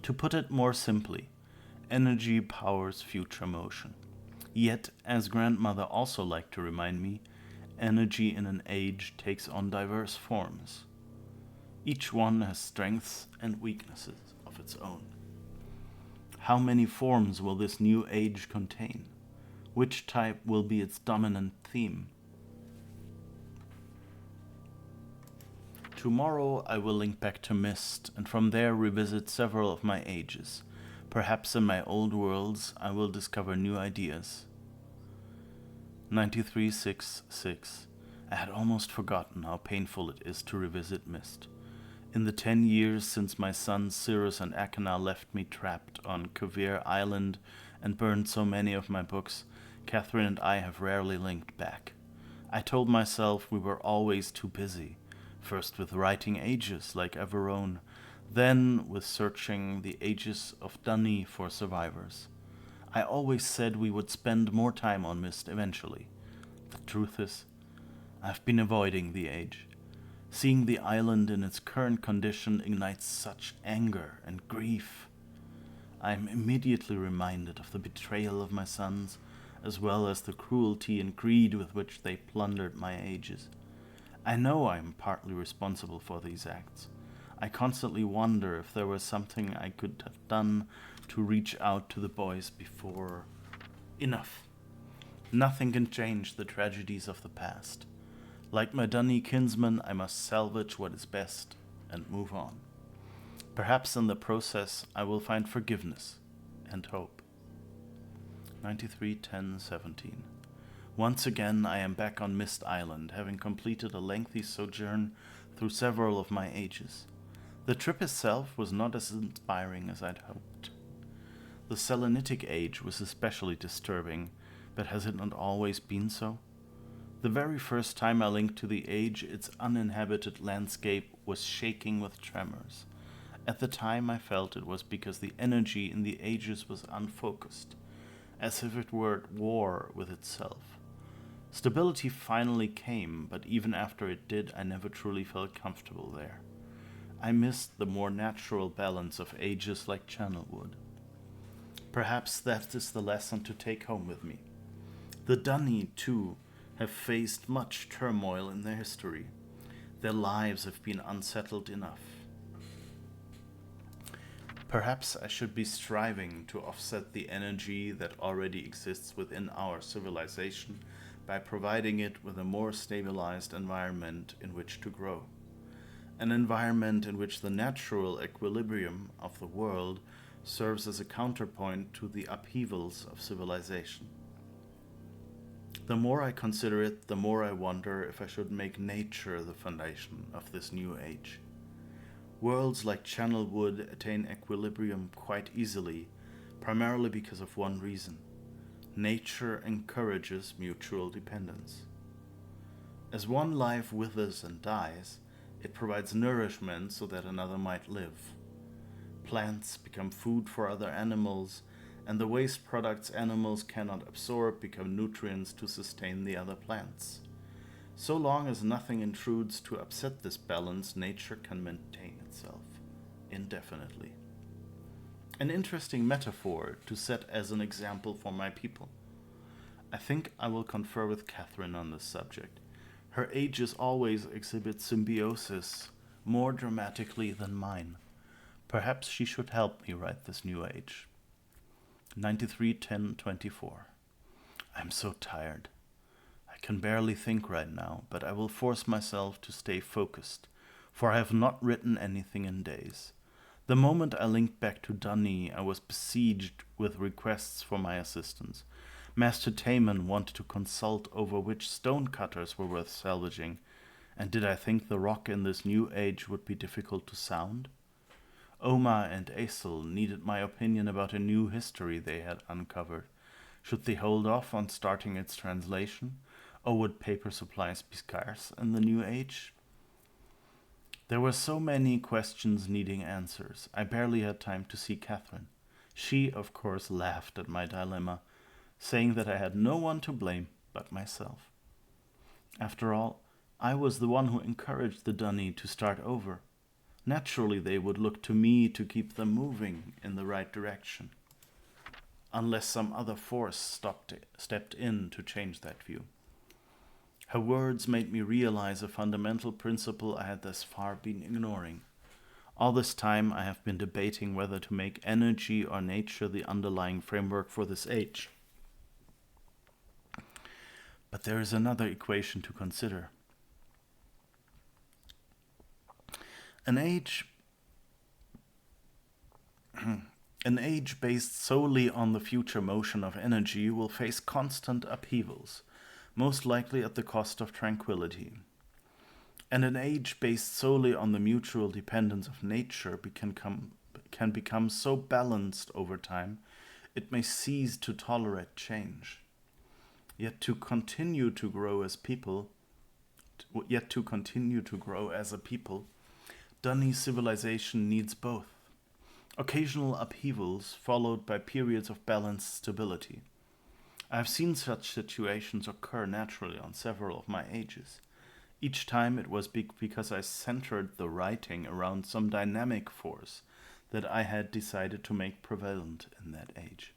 To put it more simply, energy powers future motion. Yet, as grandmother also liked to remind me, energy in an age takes on diverse forms. Each one has strengths and weaknesses of its own. How many forms will this new age contain? Which type will be its dominant theme? Tomorrow I will link back to Myst, and from there revisit several of my ages. Perhaps in my old worlds I will discover new ideas. 9366. I had almost forgotten how painful it is to revisit Myst. In the 10 years since my sons Cyrus and Akana left me trapped on Kavir Island and burned so many of my books, Catherine and I have rarely linked back. I told myself we were always too busy. First with writing ages like Everone, then with searching the ages of Dunny for survivors. I always said we would spend more time on Myst eventually. The truth is, I've been avoiding the age. Seeing the island in its current condition ignites such anger and grief. I am immediately reminded of the betrayal of my sons, as well as the cruelty and greed with which they plundered my ages. I know I am partly responsible for these acts. I constantly wonder if there was something I could have done to reach out to the boys before. Enough. Nothing can change the tragedies of the past. Like my Dunny kinsman, I must salvage what is best and move on. Perhaps in the process I will find forgiveness and hope. 93:10:17. Once again I am back on Myst Island, having completed a lengthy sojourn through several of my ages. The trip itself was not as inspiring as I'd hoped. The Selenitic age was especially disturbing, but has it not always been so? The very first time I linked to the age, its uninhabited landscape was shaking with tremors. At the time I felt it was because the energy in the ages was unfocused, as if it were at war with itself. Stability finally came, but even after it did, I never truly felt comfortable there. I missed the more natural balance of ages like Channelwood. Perhaps that is the lesson to take home with me. The Dunny, too, have faced much turmoil in their history. Their lives have been unsettled enough. Perhaps I should be striving to offset the energy that already exists within our civilization by providing it with a more stabilized environment in which to grow. An environment in which the natural equilibrium of the world serves as a counterpoint to the upheavals of civilization. The more I consider it, the more I wonder if I should make nature the foundation of this new age. Worlds like Channelwood attain equilibrium quite easily, primarily because of one reason. Nature encourages mutual dependence. As one life withers and dies, it provides nourishment so that another might live. Plants become food for other animals, and the waste products animals cannot absorb become nutrients to sustain the other plants. So long as nothing intrudes to upset this balance, nature can maintain itself indefinitely. An interesting metaphor to set as an example for my people. I think I will confer with Catherine on this subject. Her ages always exhibit symbiosis more dramatically than mine. Perhaps she should help me write this new age. 93-10-24. I'm so tired. I can barely think right now, but I will force myself to stay focused, for I have not written anything in days. The moment I linked back to Dunny, I was besieged with requests for my assistance. Master Taman wanted to consult over which stonecutters were worth salvaging, and did I think the rock in this new age would be difficult to sound? Oma and Exile needed my opinion about a new history they had uncovered. Should they hold off on starting its translation, or would paper supplies be scarce in the new age? There were so many questions needing answers. I barely had time to see Catherine. She, of course, laughed at my dilemma, saying that I had no one to blame but myself. After all, I was the one who encouraged the Dunny to start over. Naturally, they would look to me to keep them moving in the right direction, unless some other force stepped in to change that view. Her words made me realize a fundamental principle I had thus far been ignoring. All this time I have been debating whether to make energy or nature the underlying framework for this age. But there is another equation to consider. An age based solely on the future motion of energy will face constant upheavals, most likely at the cost of tranquility. And an age based solely on the mutual dependence of nature can become so balanced over time, it may cease to tolerate change. Yet to continue to grow as a people, Dunny civilization needs both. Occasional upheavals followed by periods of balanced stability. I have seen such situations occur naturally on several of my ages. Each time it was because I centered the writing around some dynamic force that I had decided to make prevalent in that age.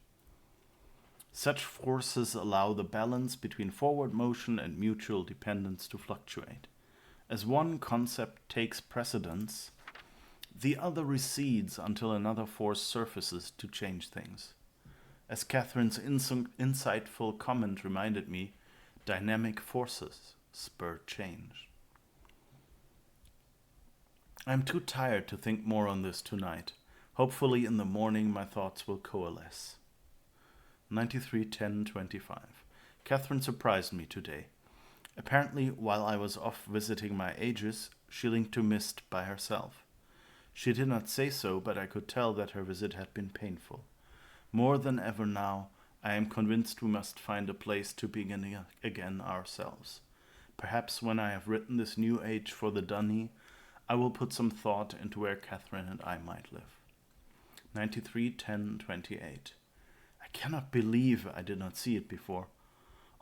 Such forces allow the balance between forward motion and mutual dependence to fluctuate. As one concept takes precedence, the other recedes until another force surfaces to change things. As Catherine's insightful comment reminded me, dynamic forces spur change. I'm too tired to think more on this tonight. Hopefully in the morning my thoughts will coalesce. 93-10-25. Catherine surprised me today. Apparently, while I was off visiting my ages, she linked to Myst by herself. She did not say so, but I could tell that her visit had been painful. More than ever now, I am convinced we must find a place to begin again ourselves. Perhaps when I have written this new age for the Dunny, I will put some thought into where Catherine and I might live. 93-10-28. I cannot believe I did not see it before.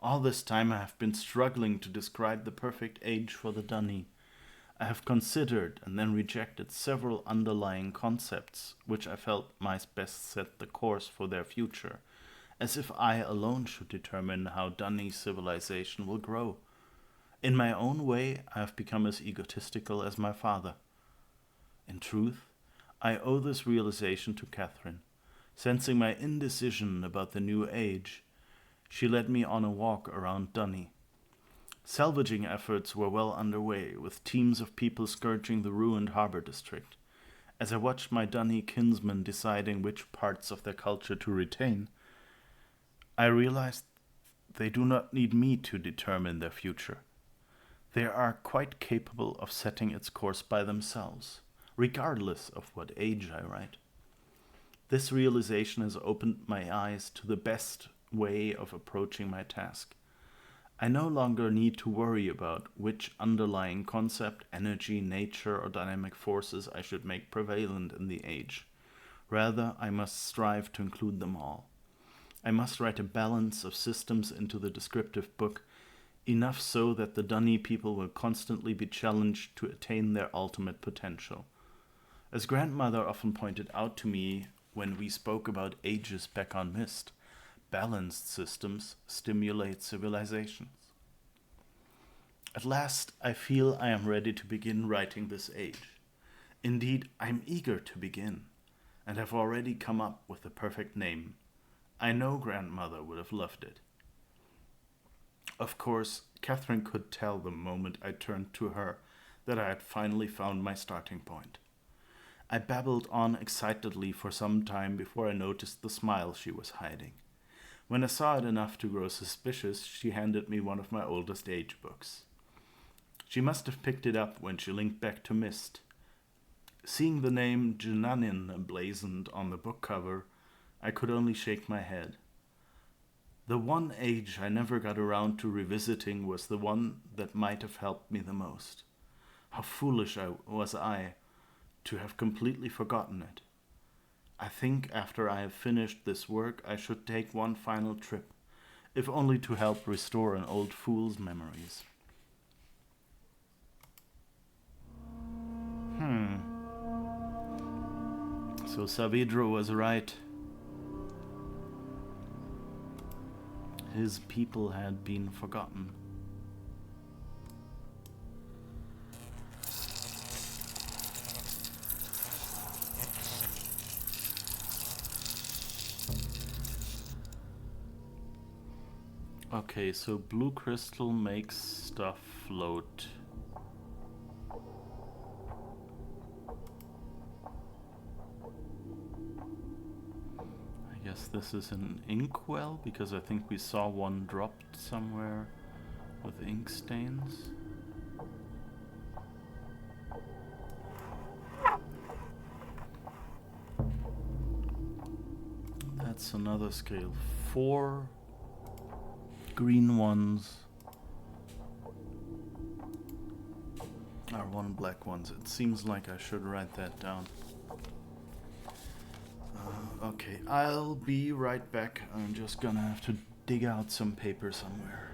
All this time I have been struggling to describe the perfect age for the Dunny. I have considered and then rejected several underlying concepts which I felt might best set the course for their future, as if I alone should determine how Dunny civilization will grow. In my own way, I have become as egotistical as my father. In truth, I owe this realization to Catherine. Sensing my indecision about the new age, she led me on a walk around Dunny. Salvaging efforts were well underway, with teams of people scourging the ruined harbor district. As I watched my Dunny kinsmen deciding which parts of their culture to retain, I realized they do not need me to determine their future. They are quite capable of setting its course by themselves, regardless of what age I write. This realization has opened my eyes to the best way of approaching my task. I no longer need to worry about which underlying concept, energy, nature, or dynamic forces I should make prevalent in the age. Rather, I must strive to include them all. I must write a balance of systems into the descriptive book, enough so that the Dunny people will constantly be challenged to attain their ultimate potential. As grandmother often pointed out to me when we spoke about ages back on Myst, balanced systems stimulate civilizations. At last, I feel I am ready to begin writing this age. Indeed, I am eager to begin, and have already come up with the perfect name. I know grandmother would have loved it. Of course, Catherine could tell the moment I turned to her that I had finally found my starting point. I babbled on excitedly for some time before I noticed the smile she was hiding. When I saw it enough to grow suspicious, she handed me one of my oldest age books. She must have picked it up when she linked back to Myst. Seeing the name Junanin emblazoned on the book cover, I could only shake my head. The one age I never got around to revisiting was the one that might have helped me the most. How foolish was I to have completely forgotten it. I think after I have finished this work, I should take one final trip, if only to help restore an old fool's memories. So Saavedro was right. His people had been forgotten. Okay, so blue crystal makes stuff float. I guess this is an inkwell, because I think we saw one dropped somewhere with ink stains. That's another scale. 4 green ones are 1 black ones. It seems like I should write that down. Okay, I'll be right back. I'm just gonna have to dig out some paper somewhere.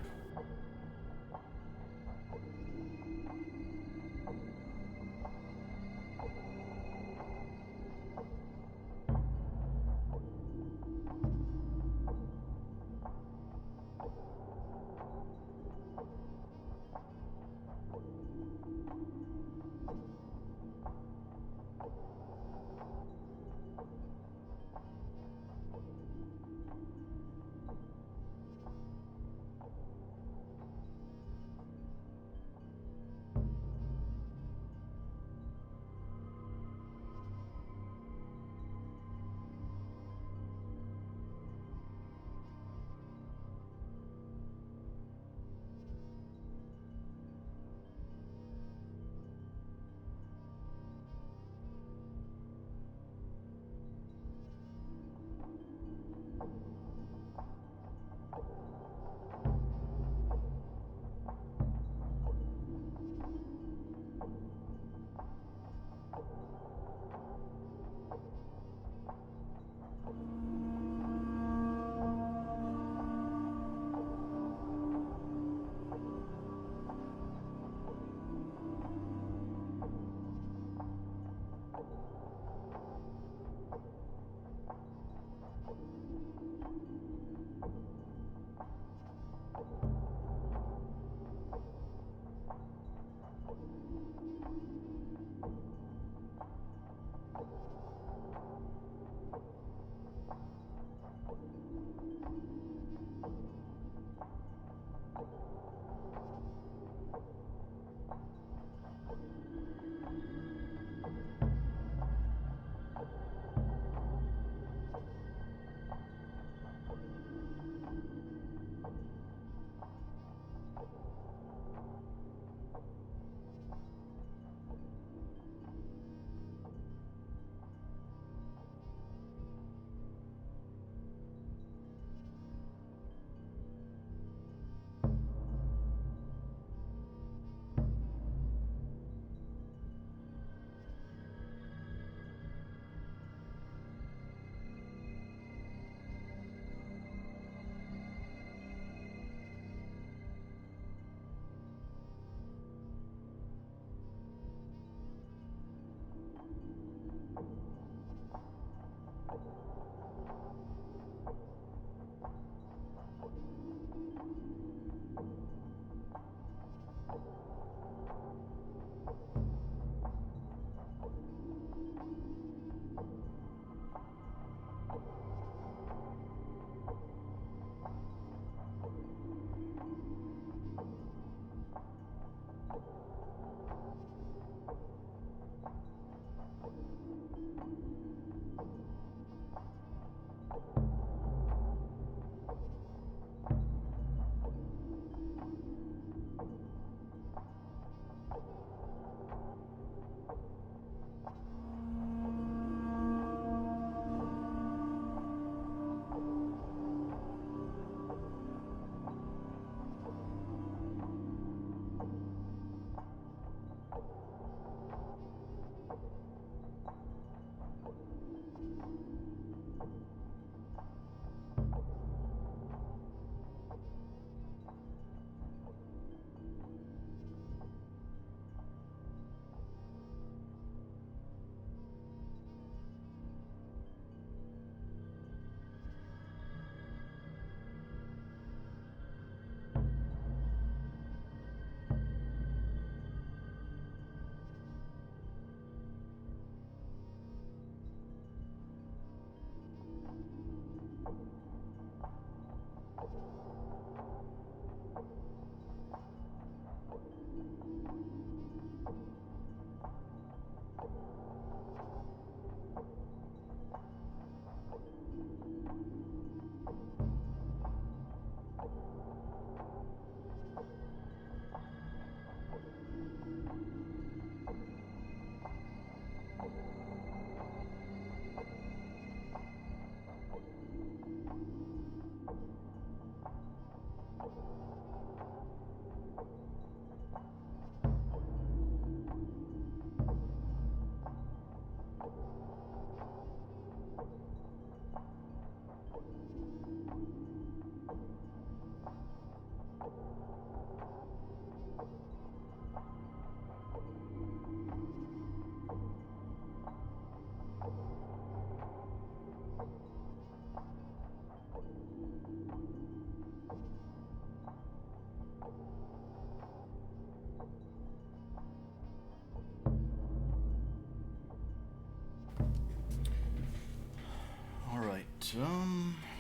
Alright,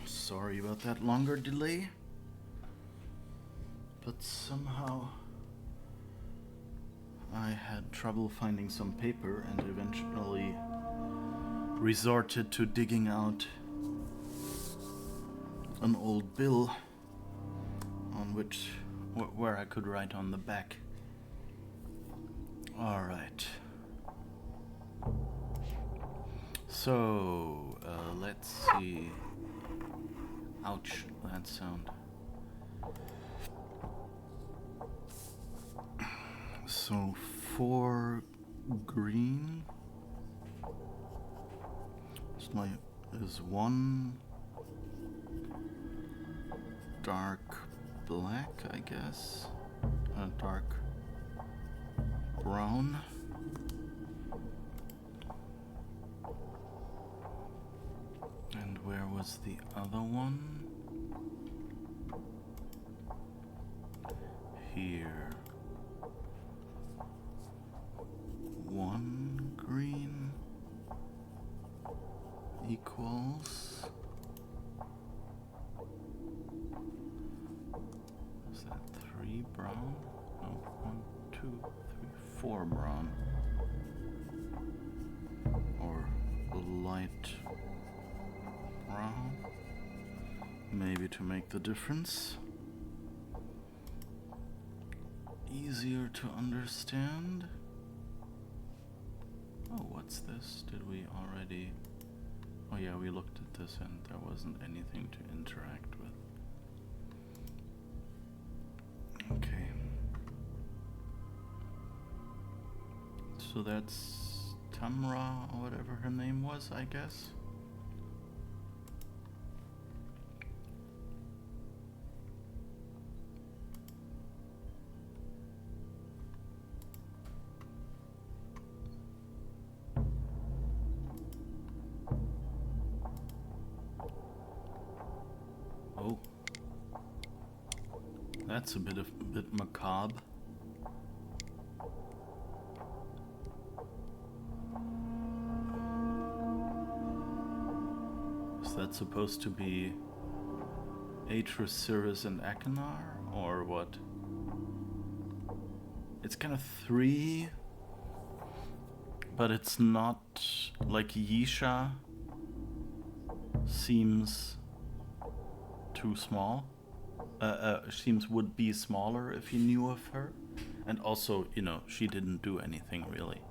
sorry about that longer delay. But somehow I had trouble finding some paper and eventually resorted to digging out an old bill on which where I could write on the back. All right. So let's see. Ouch, that sound. So 4 green is 1 dark black, I guess. Dark brown. And where was the other one? Here. 1 green equals. Is that 3 brown? No, 1, 2, 3, 4 brown. Or light brown. Maybe to make the difference easier to understand. Oh, what's this? Did we already... Oh yeah, we looked at this and there wasn't anything to interact with. Okay. So that's Tamra, or whatever her name was, I guess. Oh, that's a bit macabre. Is that supposed to be Atrus, Cirrus, and Achenar, or what? It's kind of 3, but it's not like Yisha seems too small. Seems would be smaller if you knew of her, and also, you know, she didn't do anything really.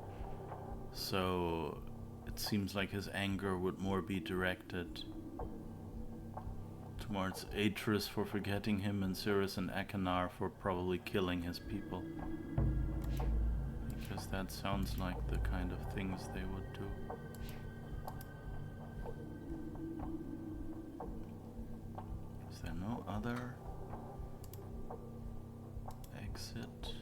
So it seems like his anger would more be directed towards Atrus for forgetting him, and Cirrus and Achenar for probably killing his people. Because that sounds like the kind of things they would do. Is there no other exit?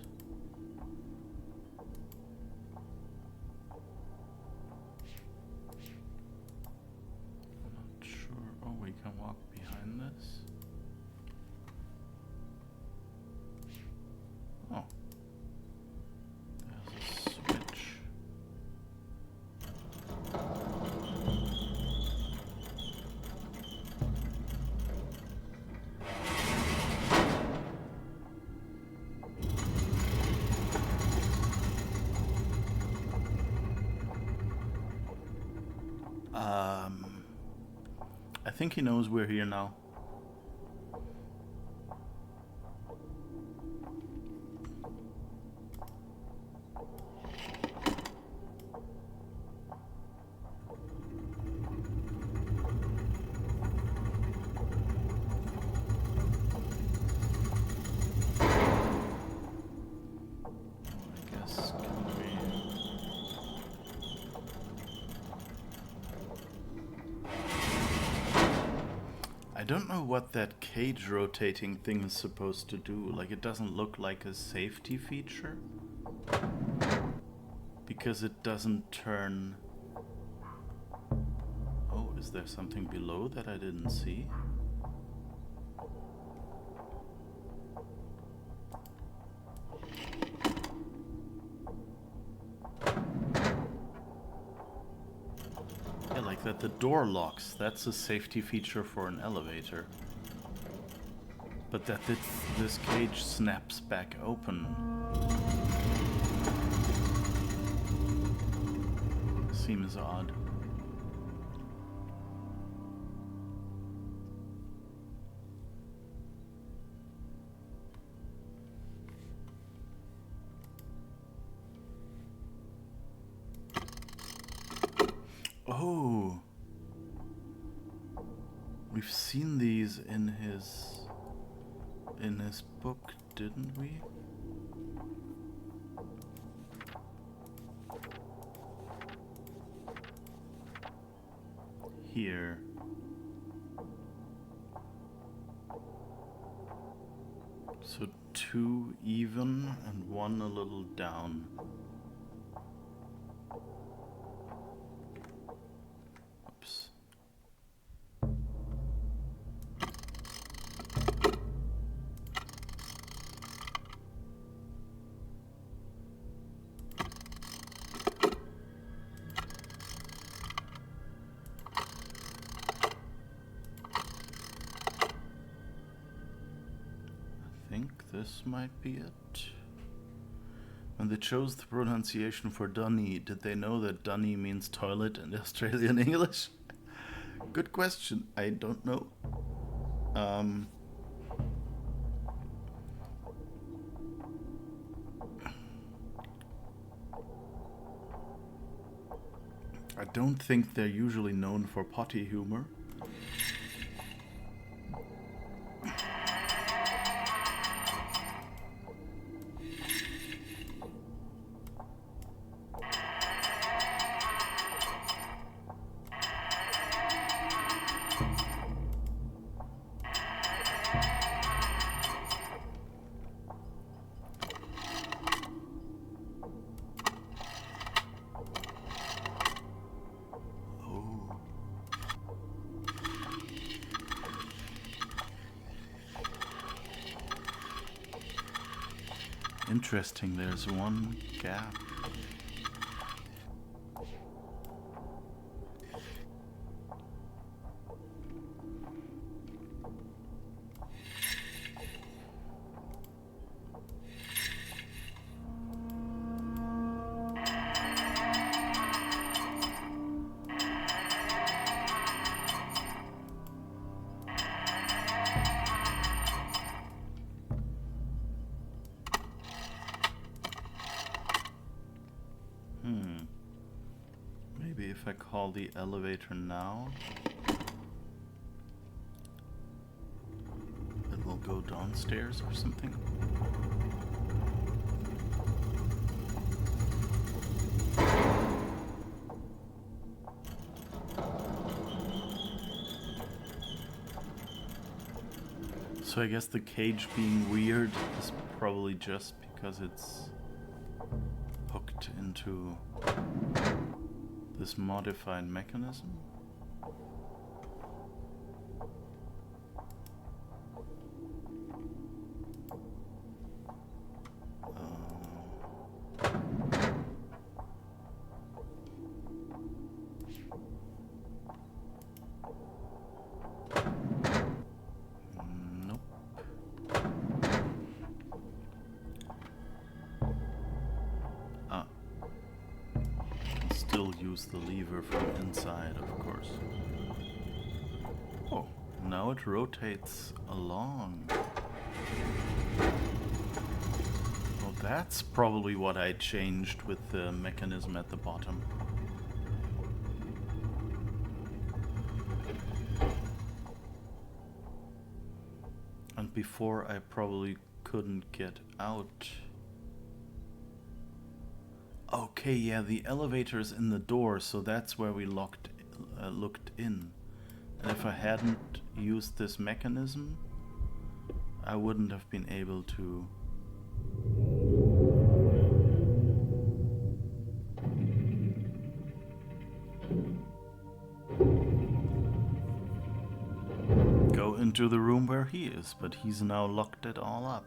I'm not sure. Oh, we can walk behind this. Oh. There's a switch. I think he knows we're here now. I don't know what that cage rotating thing is supposed to do. Like, it doesn't look like a safety feature. Because it doesn't turn... Oh, is there something below that I didn't see? Yeah, like that the door locks. That's a safety feature for an elevator. But that this cage snaps back open seems odd. Oh, we've seen these in his book, didn't we? Here. So 2 even and 1 a little down. Oops. I think this might be it. When they chose the pronunciation for Dunny, did they know that Dunny means toilet in Australian English? Good question. I don't know. I don't think they're usually known for potty humor. Interesting, there's one gap. Maybe if I call the elevator now, it will go downstairs or something. So I guess the cage being weird is probably just because it's hooked into this modified mechanism. Nope. Still use the lever from inside, of course. Oh, now it rotates along. Oh, that's probably what I changed with the mechanism at the bottom. And before I probably couldn't get out. Okay, yeah, the elevator's in the door, so that's where we looked in. And if I hadn't used this mechanism, I wouldn't have been able to go into the room where he is, but he's now locked it all up.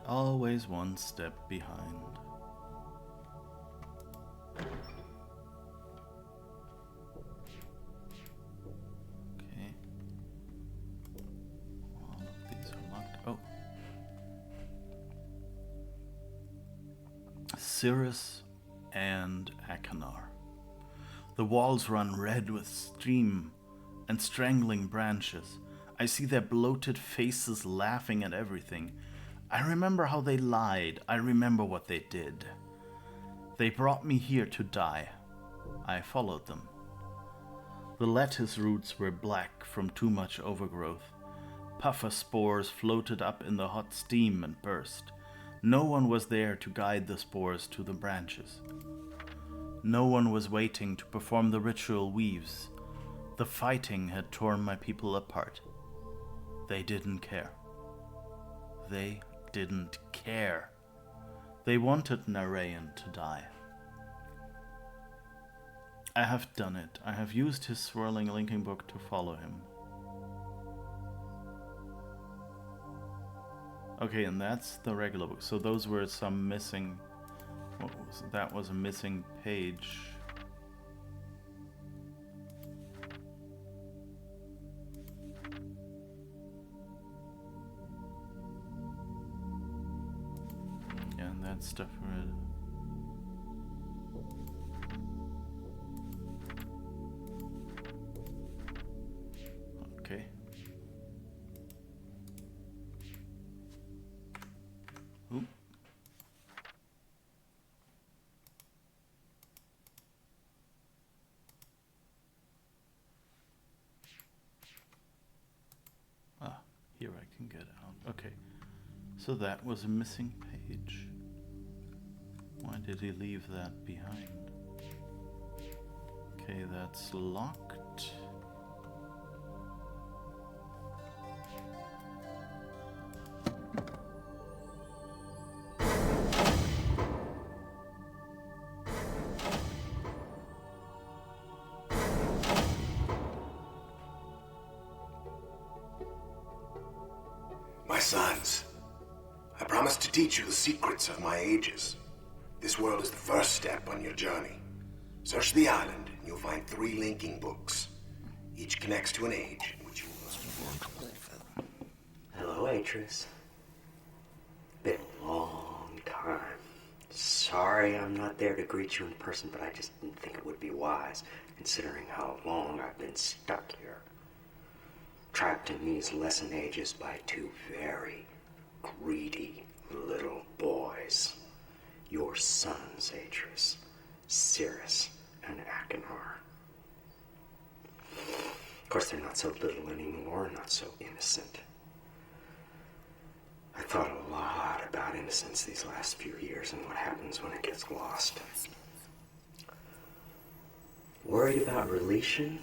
Always one step behind. Okay. All of these are locked. Oh. Cirrus and Achenar. The walls run red with steam and strangling branches. I see their bloated faces laughing at everything. I remember how they lied. I remember what they did. They brought me here to die. I followed them. The lettuce roots were black from too much overgrowth. Puffer spores floated up in the hot steam and burst. No one was there to guide the spores to the branches. No one was waiting to perform the ritual weaves. The fighting had torn my people apart. They didn't care. They didn't care. They wanted Narayan to die. I have done it. I have used his swirling linking book to follow him. Okay, and that's the regular book. So those were some missing... that was a missing page. Yeah, and that stuff read. Okay. Ooh. Here I can get out. Okay. So that was a missing page. Why did he leave that behind? Okay, that's locked.
My sons, I promise to teach you the secrets of my ages. This world is the first step on your journey. Search the island, and you'll find 3 linking books. Each connects to an age, which you will...
Hello, Atrus. Been a long time. Sorry I'm not there to greet you in person, but I just didn't think it would be wise, considering how long I've been stuck here. Trapped in these lesson ages by 2 very greedy little boys. Your sons, Atrus, Cirrus, and Achenar. Of course, they're not so little anymore, not so innocent. I thought a lot about innocence these last few years and what happens when it gets lost. Worried about relation?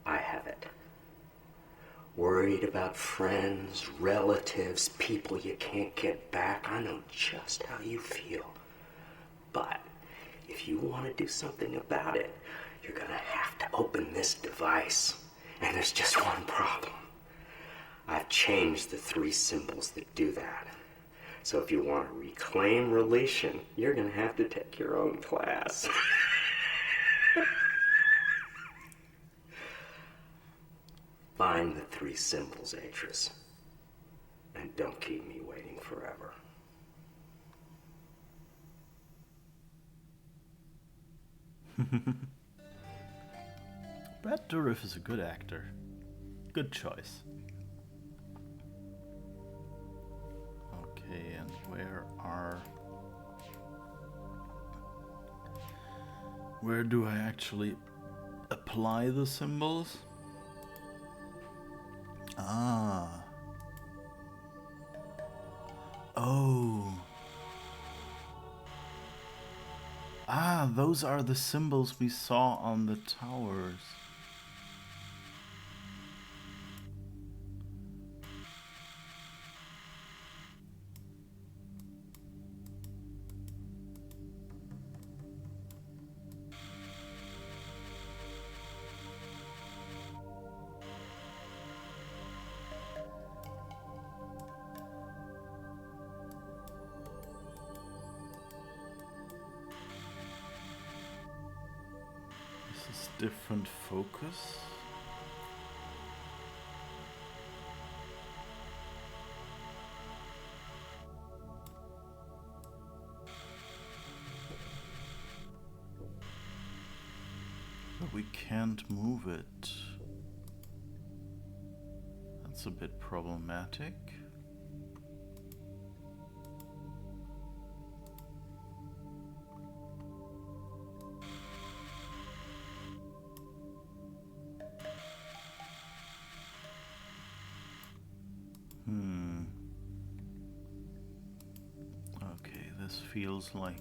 I have it. Worried about friends, relatives, people you can't get back. I know just how you feel. But if you want to do something about it, you're gonna have to open this device. And there's just one problem. I've changed the 3 symbols that do that. So if you want to reclaim relation, you're gonna have to take your own class. Find the 3 symbols, Atrus. And don't keep me waiting forever.
Brad Dourif is a good actor. Good choice. Okay, and where do I actually apply the symbols? Ah. Oh. Ah, those are the symbols we saw on the towers. different focus. But we can't move it. That's a bit problematic. Okay, this feels like...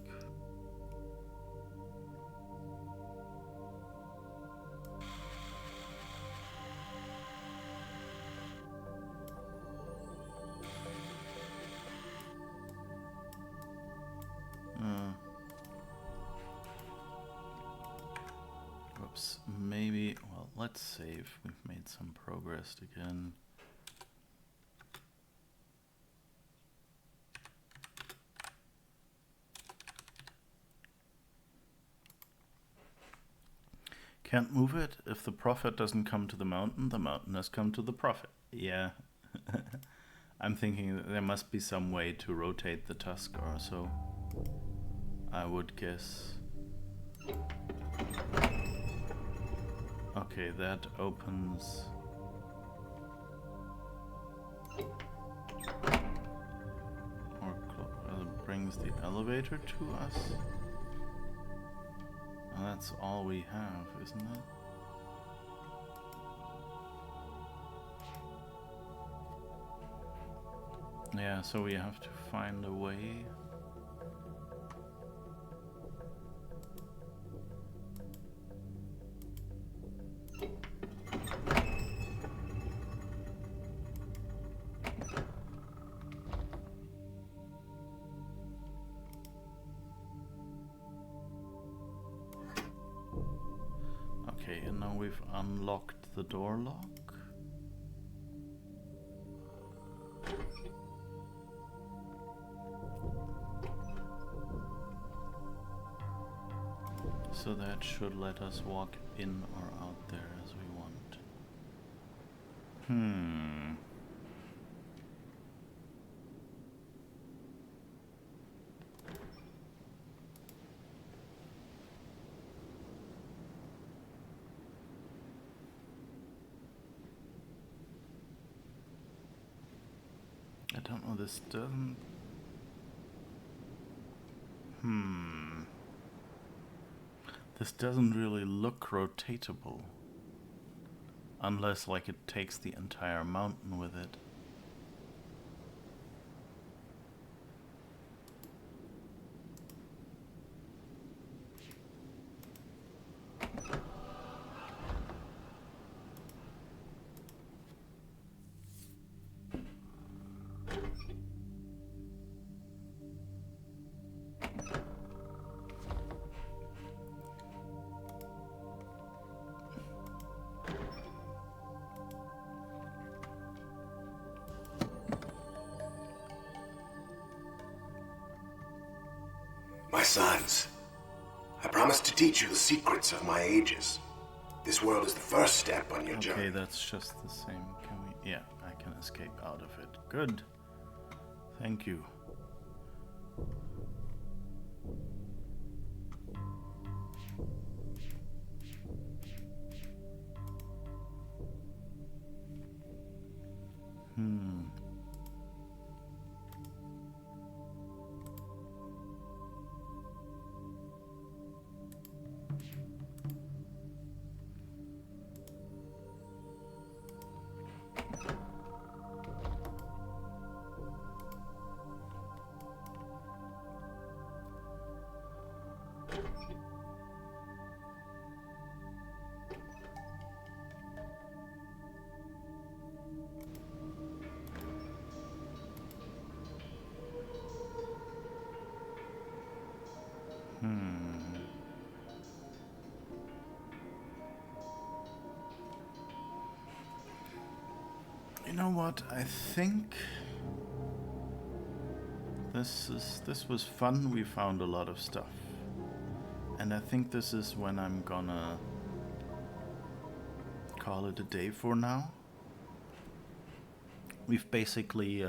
Oops, maybe... Well, let's save. We've made some progress again. Can't move it. If the prophet doesn't come to the mountain has come to the prophet. Yeah. I'm thinking that there must be some way to rotate the tusk or so. I would guess. Okay, that opens... or brings the elevator to us. And that's all we have, isn't it? Yeah, so we have to find a way. Okay, and now we've unlocked the door lock. So that should let us walk in or out there as we want. I don't know, this doesn't... This doesn't really look rotatable. Unless, like, it takes the entire mountain with it.
My sons, I promise to teach you the secrets of my ages. This world is the first step on your journey.
Okay, that's just the same. Can we... Yeah, I can escape out of it. Good. Thank you. You know what? I think this was fun. We found a lot of stuff, and I think this is when I'm gonna call it a day for now. We've basically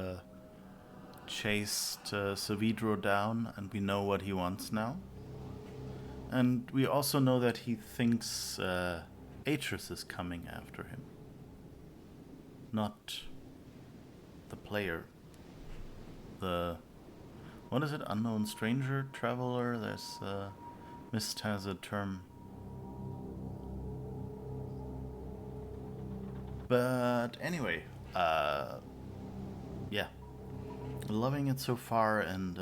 chased Savidro down, and we know what he wants now. And we also know that he thinks Atrus is coming after him. Not the player. The... what is it? Unknown stranger? Traveler? There's... Myst has a term. But anyway, yeah. Loving it so far, and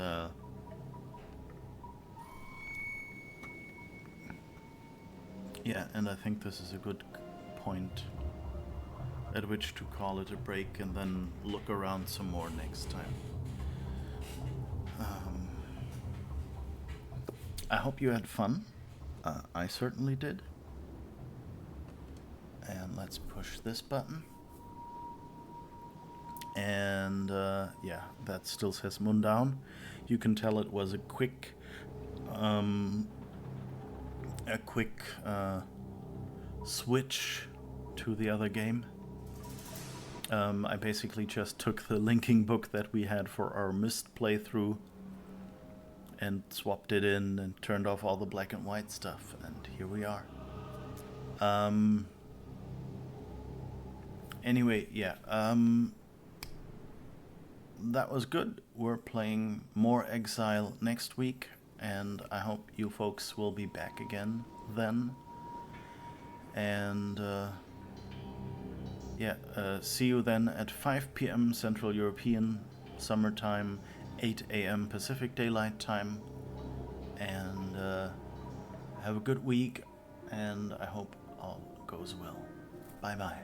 yeah, and I think this is a good point at which to call it a break and then look around some more next time. I hope you had fun. I certainly did. And let's push this button. And yeah, that still says Moon down. You can tell it was a quick switch to the other game. I basically just took the linking book that we had for our Myst playthrough and swapped it in and turned off all the black and white stuff, and here we are. Anyway, yeah, that was good. We're playing more Exile next week, and I hope you folks will be back again then. And yeah, see you then at 5 p.m. Central European Summertime, 8 a.m. Pacific Daylight Time. And have a good week, and I hope all goes well. Bye-bye.